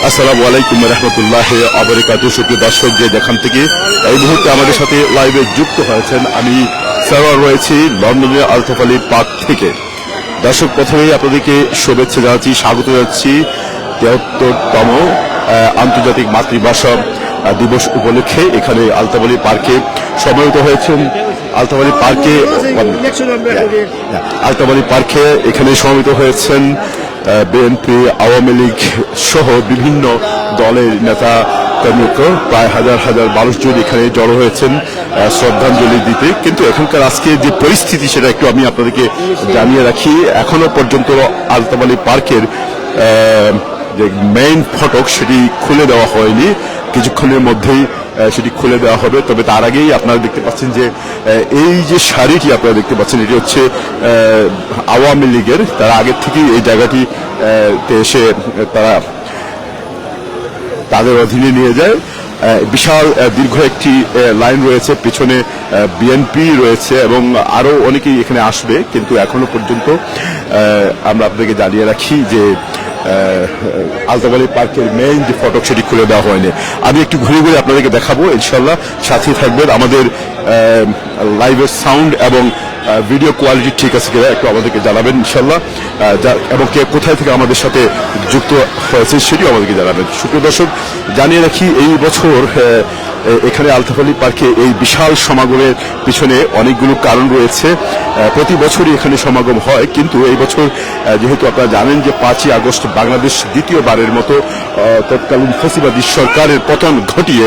আসসালামু আলাইকুম রহমতুল্লাহ আবরাকাতুহু। সুপ্রিয় দর্শক, যে যেখান থেকে এই মুহূর্তে আমাদের সাথে লাইভে যুক্ত হয়েছেন, আমি সারওয়ার রয়েছি লন্ডনের আলতাফ আলী পার্ক থেকে। দর্শক, প্রথমেই আপনাদেরকে শুভেচ্ছা জানাচ্ছি, স্বাগত জানাচ্ছি ৭৩তম আন্তর্জাতিক মাতৃভাষা দিবস উপলক্ষে। এখানে আলতাফ আলী পার্কে সমবেত হয়েছেন। আলতাফ আলী পার্কে এখানে সমবেত হয়েছেন বিএনপি, আওয়ামী লীগ সহ বিভিন্ন দলের নেতা কর্মীরা। প্রায় হাজার হাজার মানুষজন এখানে জড়ো হয়েছেন শ্রদ্ধাঞ্জলি দিতে। কিন্তু এখানকার আজকে যে পরিস্থিতি, সেটা একটু আমি আপনাদেরকে জানিয়ে রাখি। এখনো পর্যন্ত আলতাফ আলী পার্কের যে মেইন ফটক, সেটি খুলে দেওয়া হয়নি। কিছুক্ষণের মধ্যেই সেটি খুলে দেওয়া হবে। তবে তার আগেই আপনারা দেখতে পাচ্ছেন যে এই যে সারিটি আপনারা দেখতে পাচ্ছেন, এটি হচ্ছে আওয়ামী লীগের। তারা আগের থেকেই এই জায়গাটি এসে তারা তাদের অধীনে নিয়ে যায়। বিশাল দীর্ঘ একটি লাইন রয়েছে, পিছনে বিএনপি রয়েছে এবং আরো অনেকেই এখানে আসবে। কিন্তু এখনো পর্যন্ত আমরা আপনাদেরকে জানিয়ে রাখি যে আলতাফ আলী পার্কের মেইন যে ফটক, সেটি খুলে দেওয়া হয়নি। আমি একটু ঘুরে ঘুরে আপনাদেরকে দেখাবো, ইনশাল্লাহ সাথে থাকবেন। আমাদের লাইভের সাউন্ড এবং ভিডিও কোয়ালিটি ঠিক আছে কিনা একটু আমাদেরকে জানাবেন ইনশাল্লাহ, এবং কে কোথায় থেকে আমাদের সাথে যুক্ত হয়েছে সেটিও আমাদেরকে জানাবেন। সুপ্রিয় দর্শক, জানিয়ে রাখি এই বছর এখানে আলতাফ আলী পার্কে এই বিশাল সমাগমের পিছনে অনেকগুলো কারণ রয়েছে। প্রতি বছরই এখানে সমাগম হয়, কিন্তু এই বছর যেহেতু আপনারা জানেন যে ৫ই আগস্ট বাংলাদেশ দ্বিতীয়বারের মতো তৎকালীন ফ্যাসিবাদী সরকারের পতন ঘটিয়ে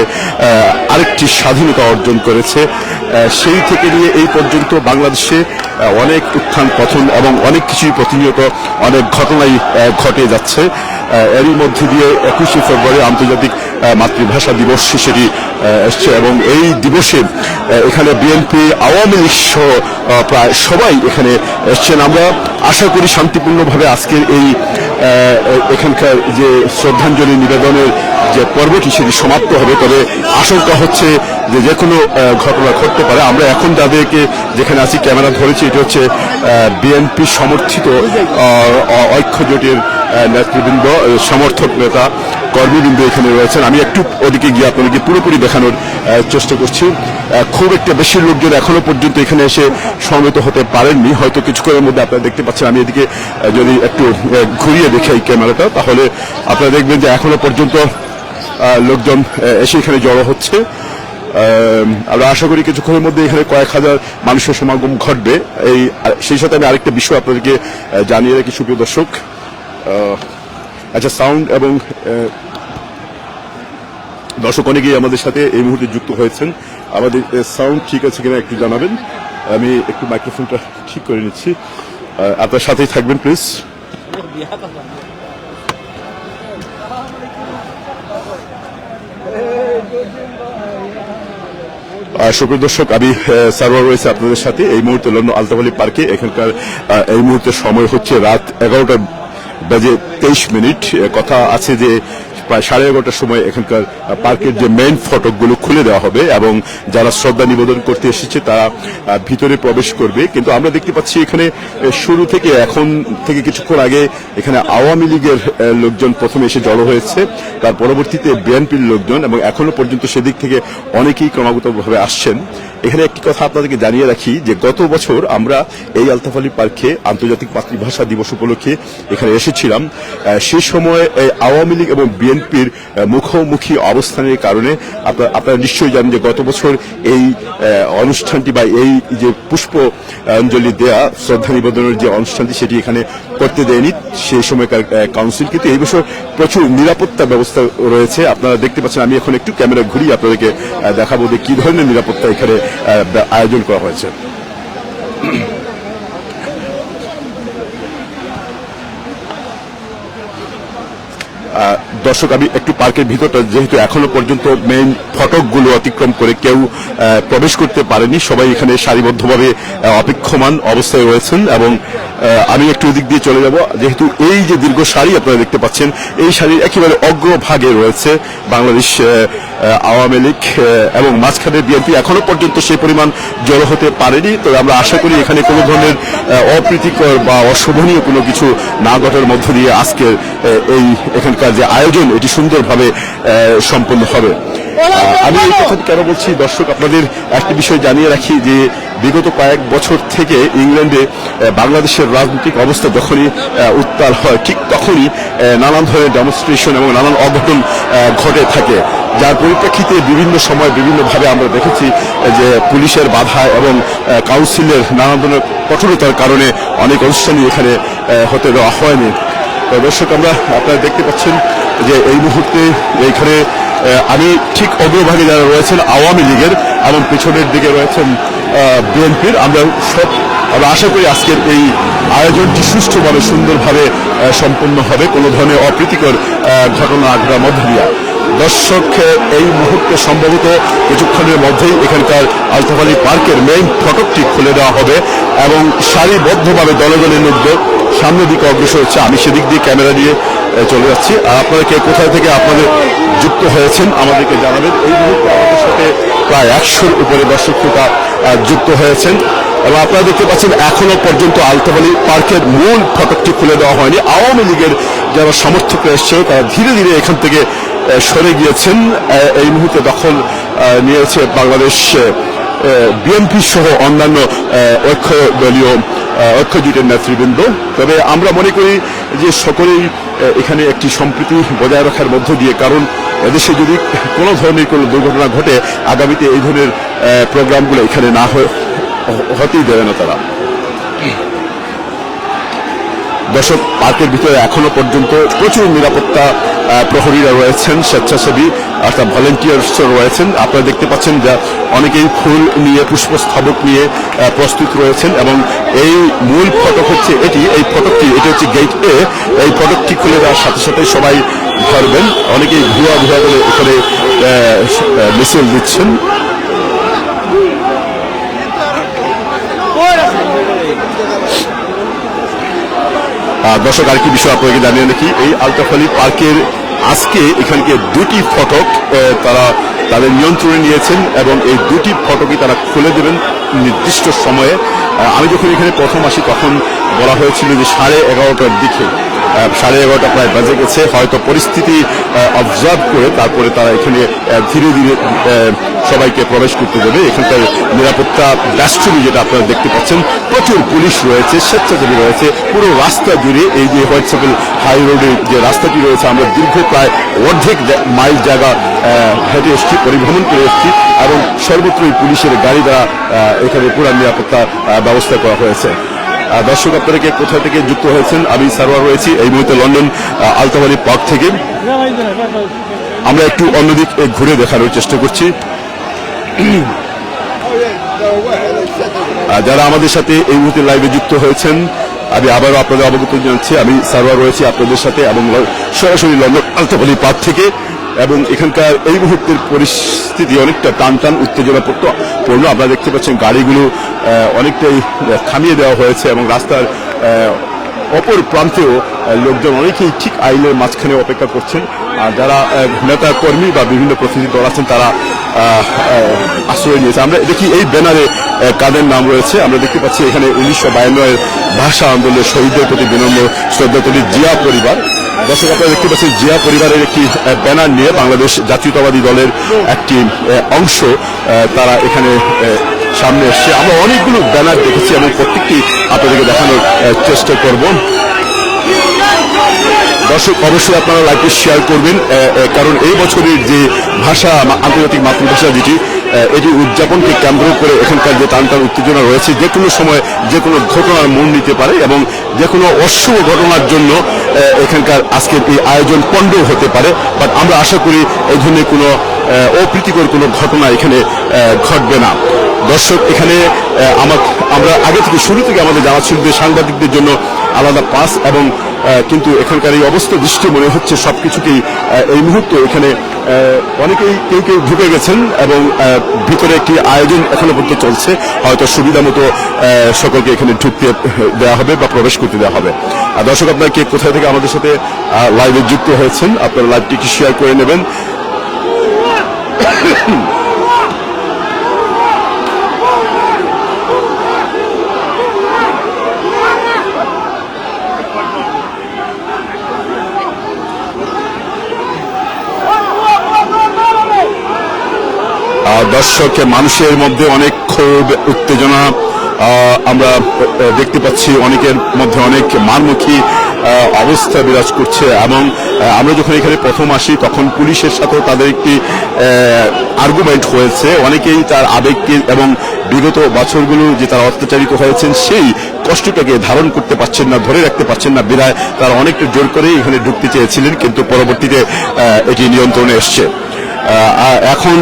আরেকটি স্বাধীনতা অর্জন করেছে। সেই থেকে নিয়ে এই পর্যন্ত বাংলাদেশে অনেক উত্থান পতন এবং অনেক কিছুই প্রতিনিয়ত অনেক ঘটনাই ঘটে যাচ্ছে। এরই মধ্যে দিয়ে ২১শে ফেব্রুয়ারি আন্তর্জাতিক মাতৃভাষা দিবস সেটি এসছে এবং এই দিবসে এখানে বিএনপি, আওয়ামী লীগ সহ প্রায় সবাই এখানে এসছেন। আমরা আশা করি শান্তিপূর্ণভাবে আজকের এই এখানকার যে শ্রদ্ধাঞ্জলি নিবেদনের যে পর্বটি, সেটি সমাপ্ত হবে। তবে আশঙ্কা হচ্ছে যে যে কোনো ঘটনা ঘটতে পারে। আমরা এখন যাদেরকে যেখানে আছি ক্যামেরা ধরেছি, এটি হচ্ছে বিএনপি সমর্থিত ঐক্যজোটের নেতৃবৃন্দ, সমর্থক নেতা কর্মীবৃন্দ এখানে রয়েছেন। আমি একটু ওদিকে গিয়ে আপনাদেরকে পুরোপুরি দেখানোর চেষ্টা করছি। খুব একটা বেশি লোকজন এখনো পর্যন্ত এখানে এসে সমবেত হতে পারেননি। হয়তো কিছুক্ষণের মধ্যে আপনারা দেখতে পাচ্ছেন। আমি এদিকে যদি একটু ঘুরিয়ে দেখি এই ক্যামেরাটা, তাহলে আপনারা দেখবেন যে এখনো পর্যন্ত লোকজন এসে এখানে জড়ো হচ্ছে। আমরা আশা করি কিছুক্ষণের মধ্যে এখানে কয়েক হাজার মানুষের সমাগম ঘটবে। সেই সাথে আমি আরেকটা বিষয় আপনাদেরকে জানিয়ে রাখি, সুপ্রিয় দর্শক। আচ্ছা, সাউন্ড এবং দর্শক অনেকেই আমাদের সাথে এই মুহূর্তে যুক্ত হয়েছেন। আমাদের সাউন্ড ঠিক আছে কিনা একটু জানাবেন। আমি একটু মাইক্রোফোনটা ঠিক করে নিচ্ছি, আপনার সাথেই থাকবেন প্লিজ। সুপ্রিয় দর্শক, আমি সারওয়ার রয়েছে আপনাদের সাথে এই মুহূর্তে লন্ডন আলতাফ আলী পার্কে। এখানকার এই মুহূর্তে সময় হচ্ছে রাত 11:23। কথা আছে যে প্রায় 11:30টার সময় এখানকার পার্কের যে মেইন ফটকগুলো খুলে দেওয়া হবে এবং যারা শ্রদ্ধা নিবেদন করতে এসেছে তারা ভিতরে প্রবেশ করবে। কিন্তু আমরা দেখতে পাচ্ছি এখানে শুরু থেকে, এখন থেকে কিছুক্ষণ আগে এখানে আওয়ামী লীগের লোকজন প্রথমে এসে জড়ো হয়েছে, তার পরবর্তীতে বিএনপির লোকজন, এবং এখনো পর্যন্ত সেদিক থেকে অনেকেই ক্রমাগতভাবে আসছেন। এখানে একটি কথা আপনাদেরকে জানিয়ে রাখি যে গত বছর আমরা এই আলতাফ আলী পার্কে আন্তর্জাতিক মাতৃভাষা দিবস উপলক্ষে এখানে এসেছিলাম। সেই সময় আওয়ামী লীগ এবং বিএনপির মুখোমুখি অবস্থানের কারণে আপনারা নিশ্চয়ই জানেন যে গত বছর এই অনুষ্ঠানটি বা এই যে পুষ্পাঞ্জলি দেয়া শ্রদ্ধা নিবেদনের যে অনুষ্ঠানটি সেটি এখানে করতে দেয়নি সেই সময়কার কাউন্সিল। কিন্তু এই বছর প্রচুর নিরাপত্তা ব্যবস্থা রয়েছে। আপনারা দেখতে পাচ্ছেন, আমি এখন একটু ক্যামেরা ঘুরিয়ে আপনাদেরকে দেখাবো যে কি ধরনের নিরাপত্তা এখানে আয়োজন করা হয়েছে। দর্শক, আমি একটু পার্কের ভিতরটা, যেহেতু এখনো পর্যন্ত মেইন ফটকগুলো অতিক্রম করে কেউ প্রবেশ করতে পারেনি, সবাই এখানে সারিবদ্ধভাবে অপেক্ষমান অবস্থায় রয়েছেন এবং আমি একটু দিক দিয়ে চলে যাব। যেহেতু এই যে দীর্ঘ সারি আপনারা দেখতে পাচ্ছেন, এই সারির একেবারে অগ্রভাগে রয়েছে বাংলাদেশ আওয়ামী লীগ এবং মাঝখানে বিএনপি। এখনো পর্যন্ত সেই পরিমাণ জড়ো হতে পারেনি। তবে আমরা আশা করি এখানে কোনো ধরনের অপ্রীতিকর বা অশোভনীয় কোনো কিছু না ঘটার মধ্য দিয়ে আজকের এই এখানকার যে আয়োজন এটি সুন্দরভাবে সম্পন্ন হবে। আমি এই কথা কেন বলছি দর্শক, আপনাদের একটি বিষয় জানিয়ে রাখি যে বিগত কয়েক বছর থেকে ইংল্যান্ডে বাংলাদেশের রাজনৈতিক অবস্থা যখনই উত্তাল হয় ঠিক তখনই নানান ধরনের ডেমনস্ট্রেশন এবং নানান অঘটন ঘটে থাকে, যার পরিপ্রেক্ষিতে বিভিন্ন সময় বিভিন্নভাবে আমরা দেখেছি যে পুলিশের বাধা এবং কাউন্সিলের নানান ধরনের কঠোরতার কারণে অনেক অনুষ্ঠানই এখানে হতে দেওয়া হয়নি। দর্শক, আপনারা দেখতে পাচ্ছেন যে এই মুহূর্তে এইখানে আমি ঠিক অগ্রভাগে যারা রয়েছেন আওয়ামী লীগের এবং পিছনের দিকে রয়েছেন বিএনপির। আমরা আশা করি আজকের এই আয়োজনটি সুষ্ঠুভাবে সুন্দরভাবে সম্পন্ন হবে, কোনো ধরনের অপ্রীতিকর ঘটনা ঘটার মধ্য দিয়ে। দর্শক, এই মুহূর্তে সম্ভবত কিছুক্ষণের মধ্যেই এখানকার আলতাফ আলী পার্কের মেইন ফটকটি খুলে দেওয়া হবে এবং সারিবদ্ধভাবে দলে দলে লোকজন সামনের দিকে অগ্রসর হচ্ছে। আমি সেদিক দিয়ে ক্যামেরা নিয়ে চলে যাচ্ছি। আর আপনারা কে কোথায় থেকে আপনাদের যুক্ত হয়েছেন আমাদেরকে জানাবেন। এই মুহূর্তে আমাদের সাথে প্রায় 100-র উপরে দর্শক শ্রোতা যুক্ত হয়েছেন এবং আপনারা দেখতে পাচ্ছেন এখনো পর্যন্ত আলতাফ আলী পার্কের মূল ফটকটি খুলে দেওয়া হয়নি। আওয়ামী লীগের যারা সমর্থকরা এসছে তারা ধীরে ধীরে এখান থেকে সরে গিয়েছেন। এই মুহূর্তে দখল নিয়েছে বাংলাদেশ বিএনপি সহ অন্যান্য ঐক্যজোটের নেতৃবৃন্দ। তবে আমরা মনে করি যে সকলেই এখানে একটি সম্প্রীতি বজায় রাখার মধ্য দিয়ে, কারণ এদেশে যদি কোনো ধরনের কোনো দুর্ঘটনা ঘটে আগামীতে এই ধরনের প্রোগ্রামগুলো এখানে না হতেই দেবে না তারা। দর্শক, পার্কের ভিতরে এখনো পর্যন্ত প্রচুর নিরাপত্তা প্রহরীরা রয়েছেন, স্বেচ্ছাসেবী অর্থাৎ ভলেন্টিয়ার্স রয়েছেন। আপনারা দেখতে পাচ্ছেন যে অনেকেই ফুল নিয়ে পুষ্পস্তবক নিয়ে প্রস্তুত রয়েছেন এবং এই মূল ফটক হচ্ছে এই ফটকটি হচ্ছে গেট এ। এই ফটকটি খুলে দেওয়ার সাথে সাথে সবাই ধরবেন। অনেকেই ভুয়া বলে এখানে মিছিল দিচ্ছেন। দর্শক, আরেকটি বিষয় আপনাকে জানিয়ে রাখি, এই আলতাফ আলী পার্কের আজকে এখানকে 2টি ফটক তারা তাদের নিয়ন্ত্রণে নিয়েছেন এবং এই 2টি ফটকই তারা খুলে দেবেন নির্দিষ্ট সময়ে। আমি যখন এখানে প্রথম আসি তখন বলা হয়েছিল যে 11:30টার দিকে, 11:30 প্রায় বেজে গেছে। হয়তো পরিস্থিতি অবজার্ভ করে তারপরে তারা এখানে ধীরে ধীরে সবাইকে প্রবেশ করতে দেবে। এখানকার নিরাপত্তা বেষ্টনী যেটা আপনারা দেখতে পাচ্ছেন, প্রচুর পুলিশ রয়েছে, স্বেচ্ছাসেবী রয়েছে পুরো রাস্তা জুড়ে। এই যে হোয়াইট সার্কেল হাই রোডের যে রাস্তাটি রয়েছে, আমরা দীর্ঘ প্রায় অর্ধেক মাইল জায়গা হেঁটে এসেছি, পরিভ্রমণ করে এসেছি এবং সর্বত্রই পুলিশের গাড়ি দ্বারা এখানে পুরো নিরাপত্তা ব্যবস্থা করা হয়েছে। দর্শক, আপনাদেরকে কোথা থেকে যুক্ত হয়েছেন, আমি সারোয়ার রয়েছি এই মুহূর্তে লন্ডন আলতাফ আলী পার্ক থেকে। আমরা একটু অন্যদিক ঘুরে দেখানোর চেষ্টা করছি। যারা আমাদের সাথে এই মুহূর্তে লাইভে যুক্ত হয়েছেন, আমি আবারও আপনাদের অবগত জানাচ্ছি আমি সারোয়ার রয়েছি আপনাদের সাথে এবং সরাসরি লন্ডন আলতাফ আলী পার্ক থেকে। এবং এখানকার এই মুহূর্তের পরিস্থিতি অনেকটা টান উত্তেজনাপূর্ণ। আপনারা দেখতে পাচ্ছেন গাড়িগুলো অনেকটাই থামিয়ে দেওয়া হয়েছে এবং রাস্তার অপর প্রান্তেও লোকজন অনেকেই ঠিক আইলের মাঝখানে অপেক্ষা করছেন। আর যারা নেতা কর্মী বা বিভিন্ন প্রতিনিধি দল আছেন তারা আশ্রয় নিয়েছে। আমরা দেখি এই ব্যানারে কাদের নাম রয়েছে। আমরা দেখতে পাচ্ছি এখানে 1952 ভাষা আন্দোলনের শহীদদের প্রতি বিনম্র শ্রদ্ধাঞ্জলি জিয়া পরিবার। দর্শক আপনারা দেখতে পাচ্ছেন জিয়া পরিবারের একটি ব্যানার নিয়ে বাংলাদেশ জাতীয়তাবাদী দলের একটি অংশ তারা এখানে সামনে এসছে। আমরা অনেকগুলো ব্যানার দেখেছি এবং প্রত্যেকটি আপনাদেরকে দেখানোর চেষ্টা করব। দর্শক অবশ্যই আপনারা লাইভটি শেয়ার করবেন, কারণ এই বছরের যে ভাষা আন্তর্জাতিক মাতৃভাষা যেটি এটি উদযাপনকে কেন্দ্র করে এখানকার যে টানটান উত্তেজনা রয়েছে যে কোনো সময় যে কোনো ঘটনার মোড় নিতে পারে এবং যে কোনো অশুভ ঘটনার জন্য এখানকার আজকের এই আয়োজন পণ্ডও হতে পারে। বাট আমরা আশা করি এই ধরনের কোনো অপ্রীতিকর কোনো ঘটনা এখানে ঘটবে না। দর্শক এখানে আমরা আগে থেকে শুরু থেকে আমাদের জানা ছিল যে সাংবাদিকদের জন্য আলাদা পাস এবং কিন্তু এখানকার এই অবস্থা দৃষ্টি মনে হচ্ছে সবকিছুকেই এই মুহূর্তে এখানে অনেকেই কেউ ঢুকে গেছেন এবং ভিতরে একটি আয়োজন এখনো পর্যন্ত চলছে, হয়তো সুবিধা মতো সকলকে এখানে ঢুকতে দেওয়া হবে বা প্রবেশ করতে দেওয়া হবে। দর্শক আপনারা কে কোথায় থেকে আমাদের সাথে লাইভে যুক্ত হয়েছেন আপনারা লাইভটি শেয়ার করে নেবেন। দর্শক মানুষের মধ্যে অনেক ক্ষোভ উত্তেজনা আমরা দেখতে পাচ্ছি, অনেকের মধ্যে অনেক মারমুখী অবস্থা বিরাজ করছে এবং আমরা যখন এখানে প্রথম আসি তখন পুলিশের সাথে তাদের একটি আর্গুমেন্ট হয়েছে। অনেকেই তার আবেগকে এবং বিগত বছরগুলো যে তারা অত্যাচারিত হয়েছেন সেই কষ্টটাকে ধারণ করতে পারছেন না, ধরে রাখতে পারছেন না, বিধায় তারা অনেকটা জোর করেই এখানে ঢুকতে চেয়েছিলেন, কিন্তু পরবর্তীতে এটি নিয়ন্ত্রণে এসছে। এখন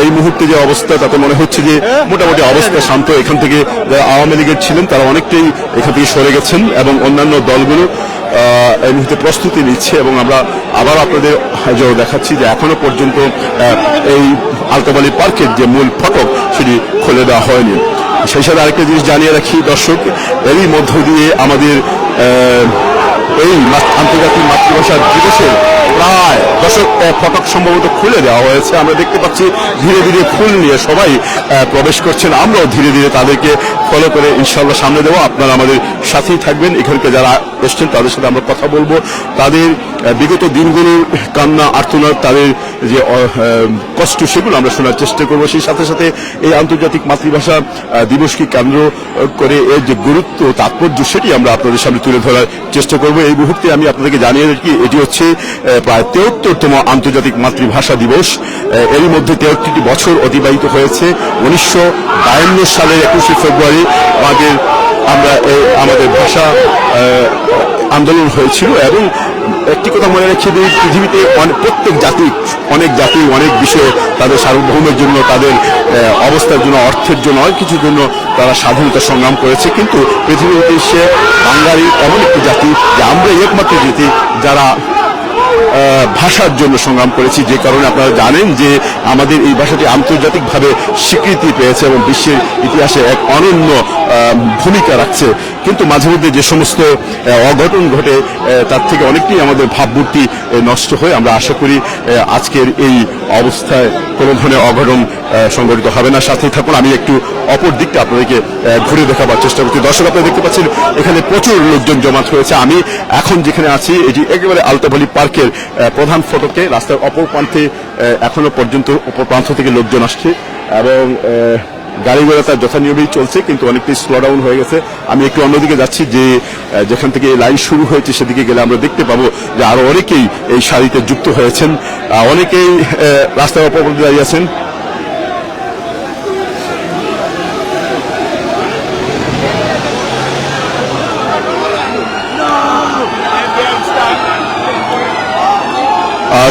এই মুহূর্তে যে অবস্থা তাতে মনে হচ্ছে যে মোটামুটি অবস্থা শান্ত। এখান থেকে যারা আওয়ামী লীগের ছিলেন তারা অনেকটাই এখান থেকে সরে গেছেন এবং অন্যান্য দলগুলো এই মুহূর্তে প্রস্তুতি নিচ্ছে এবং আমরা আবার আপনাদের দেখাচ্ছি যে এখনো পর্যন্ত এই আলতাবালি পার্কের যে মূল ফটক সেটি খুলে দেওয়া হয়নি। সেই সাথে আরেকটা জিনিস জানিয়ে রাখি দর্শক, এরই মধ্য দিয়ে আমাদের এই আন্তর্জাতিক মাতৃভাষা দিবসের প্রায় দর্শক ফটক সম্ভবত খুলে দেওয়া হয়েছে। আমরা দেখতে পাচ্ছি ধীরে ধীরে ফুল নিয়ে সবাই প্রবেশ করছেন, আমরাও ধীরে ধীরে তাদেরকে ফলো করে ইনশাআল্লাহ সামনে দেবো। আপনারা আমাদের সাথেই থাকবেন। এখানকে যারা এসছেন তাদের সাথে আমরা কথা বলবো, তাদের বিগত দিনগুলোর কান্না আর্তনাদ, তাদের যে কষ্ট সেগুলো আমরা শোনার চেষ্টা করবো। সেই সাথে সাথে এই আন্তর্জাতিক মাতৃভাষা দিবসকে কেন্দ্র করে এর যে গুরুত্ব তাৎপর্য সেটি আমরা আপনাদের সামনে তুলে ধরার চেষ্টা করবো। এই মুহূর্তে আমি আপনাদেরকে জানিয়ে রাখি এটি হচ্ছে প্রায় 73তম আন্তর্জাতিক মাতৃভাষা দিবস। এরই মধ্যে 63টি বছর অতিবাহিত হয়েছে। 1952 সালের 21শে ফেব্রুয়ারি আমাদের ভাষা আন্দোলন হয়েছিল এবং একটি কথা মনে রেখে দিই, পৃথিবীতে প্রত্যেক জাতি অনেক বিষয়ে তাদের সার্বভৌমের জন্য, তাদের অবস্থার জন্য, অর্থের জন্য, অনেক কিছুর জন্য তারা স্বাধীনতা সংগ্রাম করেছে, কিন্তু পৃথিবীর উদ্দেশ্যে বাঙালি এমন একটি জাতি যে আমরা একমাত্র জাতি যারা ভাষার জন্য সংগ্রাম করেছি। যে কারণে আপনারা জানেন যে আমাদের এই ভাষাটি আন্তর্জাতিকভাবে স্বীকৃতি পেয়েছে এবং বিশ্বের ইতিহাসে এক অনন্য ভূমিকা রাখছে। কিন্তু মাঝে মধ্যে যে সমস্ত অঘটন ঘটে তার থেকে অনেকটাই আমাদের ভাবমূর্তি নষ্ট হয়। আমরা আশা করি আজকের এই অবস্থায় কোনো ধরনের অঘটন সংঘটিত হবে না। সাথেই থাকুন, আমি একটু অপর দিকটা আপনাদেরকে ঘুরে দেখাবার চেষ্টা করছি। দর্শক আপনারা দেখতে পাচ্ছেন এখানে প্রচুর লোকজন জমায়েত হয়েছে। আমি এখন যেখানে আছি এটি একেবারে আলতাবালি পার্কের প্রধান ফটকে, রাস্তার অপর প্রান্তে এখনো পর্যন্ত অপর প্রান্ত থেকে লোকজন আসছে এবং গাড়ি ঘোড়া তার যথানিয়মেই চলছে, কিন্তু অনেকটাই স্লো ডাউন হয়ে গেছে। আমি একটু অন্যদিকে যাচ্ছি, যে যেখান থেকে লাইন শুরু হয়েছে সেদিকে গেলে আমরা দেখতে পাবো যে আরো অনেকেই এই সারিতে যুক্ত হয়েছেন, অনেকেই রাস্তার অপর প্রান্তে দাঁড়িয়ে আছেন।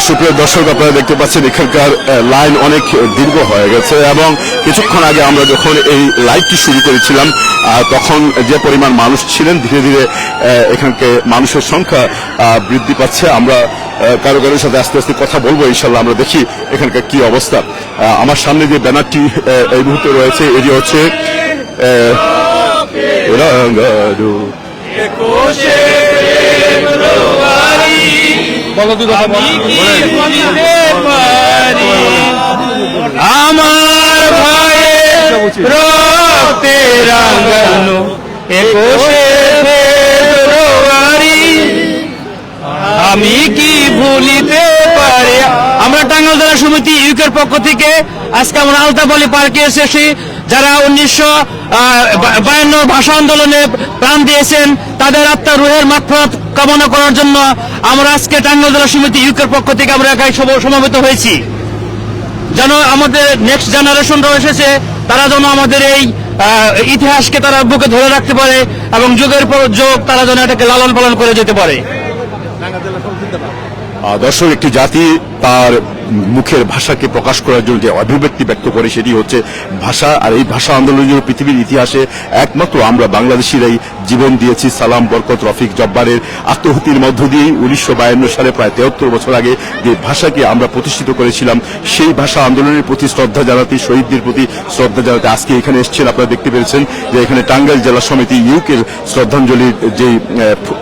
সুপ্রিয় দর্শক আপনারা দেখতে পাচ্ছেন এখানকার লাইন অনেক দীর্ঘ হয়ে গেছে এবং কিছুক্ষণ আগে আমরা যখন এই লাইভটি শুরু করেছিলাম তখন যে পরিমাণ মানুষ ছিলেন ধীরে ধীরে এখানকে মানুষের সংখ্যা বৃদ্ধি পাচ্ছে। আমরা কারো কারোর সাথে আস্তে আস্তে কথা বলবো ইনশাল্লাহ। আমরা দেখি এখানকার কি অবস্থা। আমার সামনে যে ব্যানারটি এই মুহূর্তে রয়েছে এটি হচ্ছে আমার ভাইয়ের রক্তে রাঙানো 21শে ফেব্রুয়ারি আমি কি ভুলিতে পারি। আমরা টাঙ্গাইল জেলা সমিতি ইউকের পক্ষ থেকে আজকে আমরা আলতাপল্লী পার্কে এসেছি। যারা 1952 ভাষা আন্দোলনে প্রাণ দিয়েছেন তাদের আত্মার রুহের মাগফিরাত কামনা করার জন্য আমরা আজকে টাঙ্গাইল জেলা সমিতি ইউকের পক্ষ থেকে আমরা একাই সমবেত হয়েছি। যেন আমাদের নেক্সট জেনারেশনরা এসেছে তারা যেন আমাদের এই ইতিহাসকে তারা বুকে ধরে রাখতে পারে এবং যুগের পর যুগ তারা যেন এটাকে লালন পালন করে যেতে পারে। দর্শক, একটি জাতি তার মুখের ভাষাকে প্রকাশ করার জন্য যে অভিব্যক্তি ব্যক্ত করে সেটি হচ্ছে ভাষা। আর এই ভাষা আন্দোলনের জন্য পৃথিবীর ইতিহাসে একমাত্র আমরা বাংলাদেশিরাই জীবন দিয়েছি। সালাম, বরকত, রফিক, জব্বারের আত্মহতির মধ্য দিয়েই 1952 সালে প্রায় 73 বছর আগে যে ভাষাকে আমরা প্রতিষ্ঠিত করেছিলাম সেই ভাষা আন্দোলনের প্রতি শ্রদ্ধা জানাতে, শহীদদের প্রতি শ্রদ্ধা জানাতে আজকে এখানে এসেছেন। আপনারা দেখতে পেরেছেন যে এখানে টাঙ্গাইল জেলা সমিতি ইউকের শ্রদ্ধাঞ্জলির যে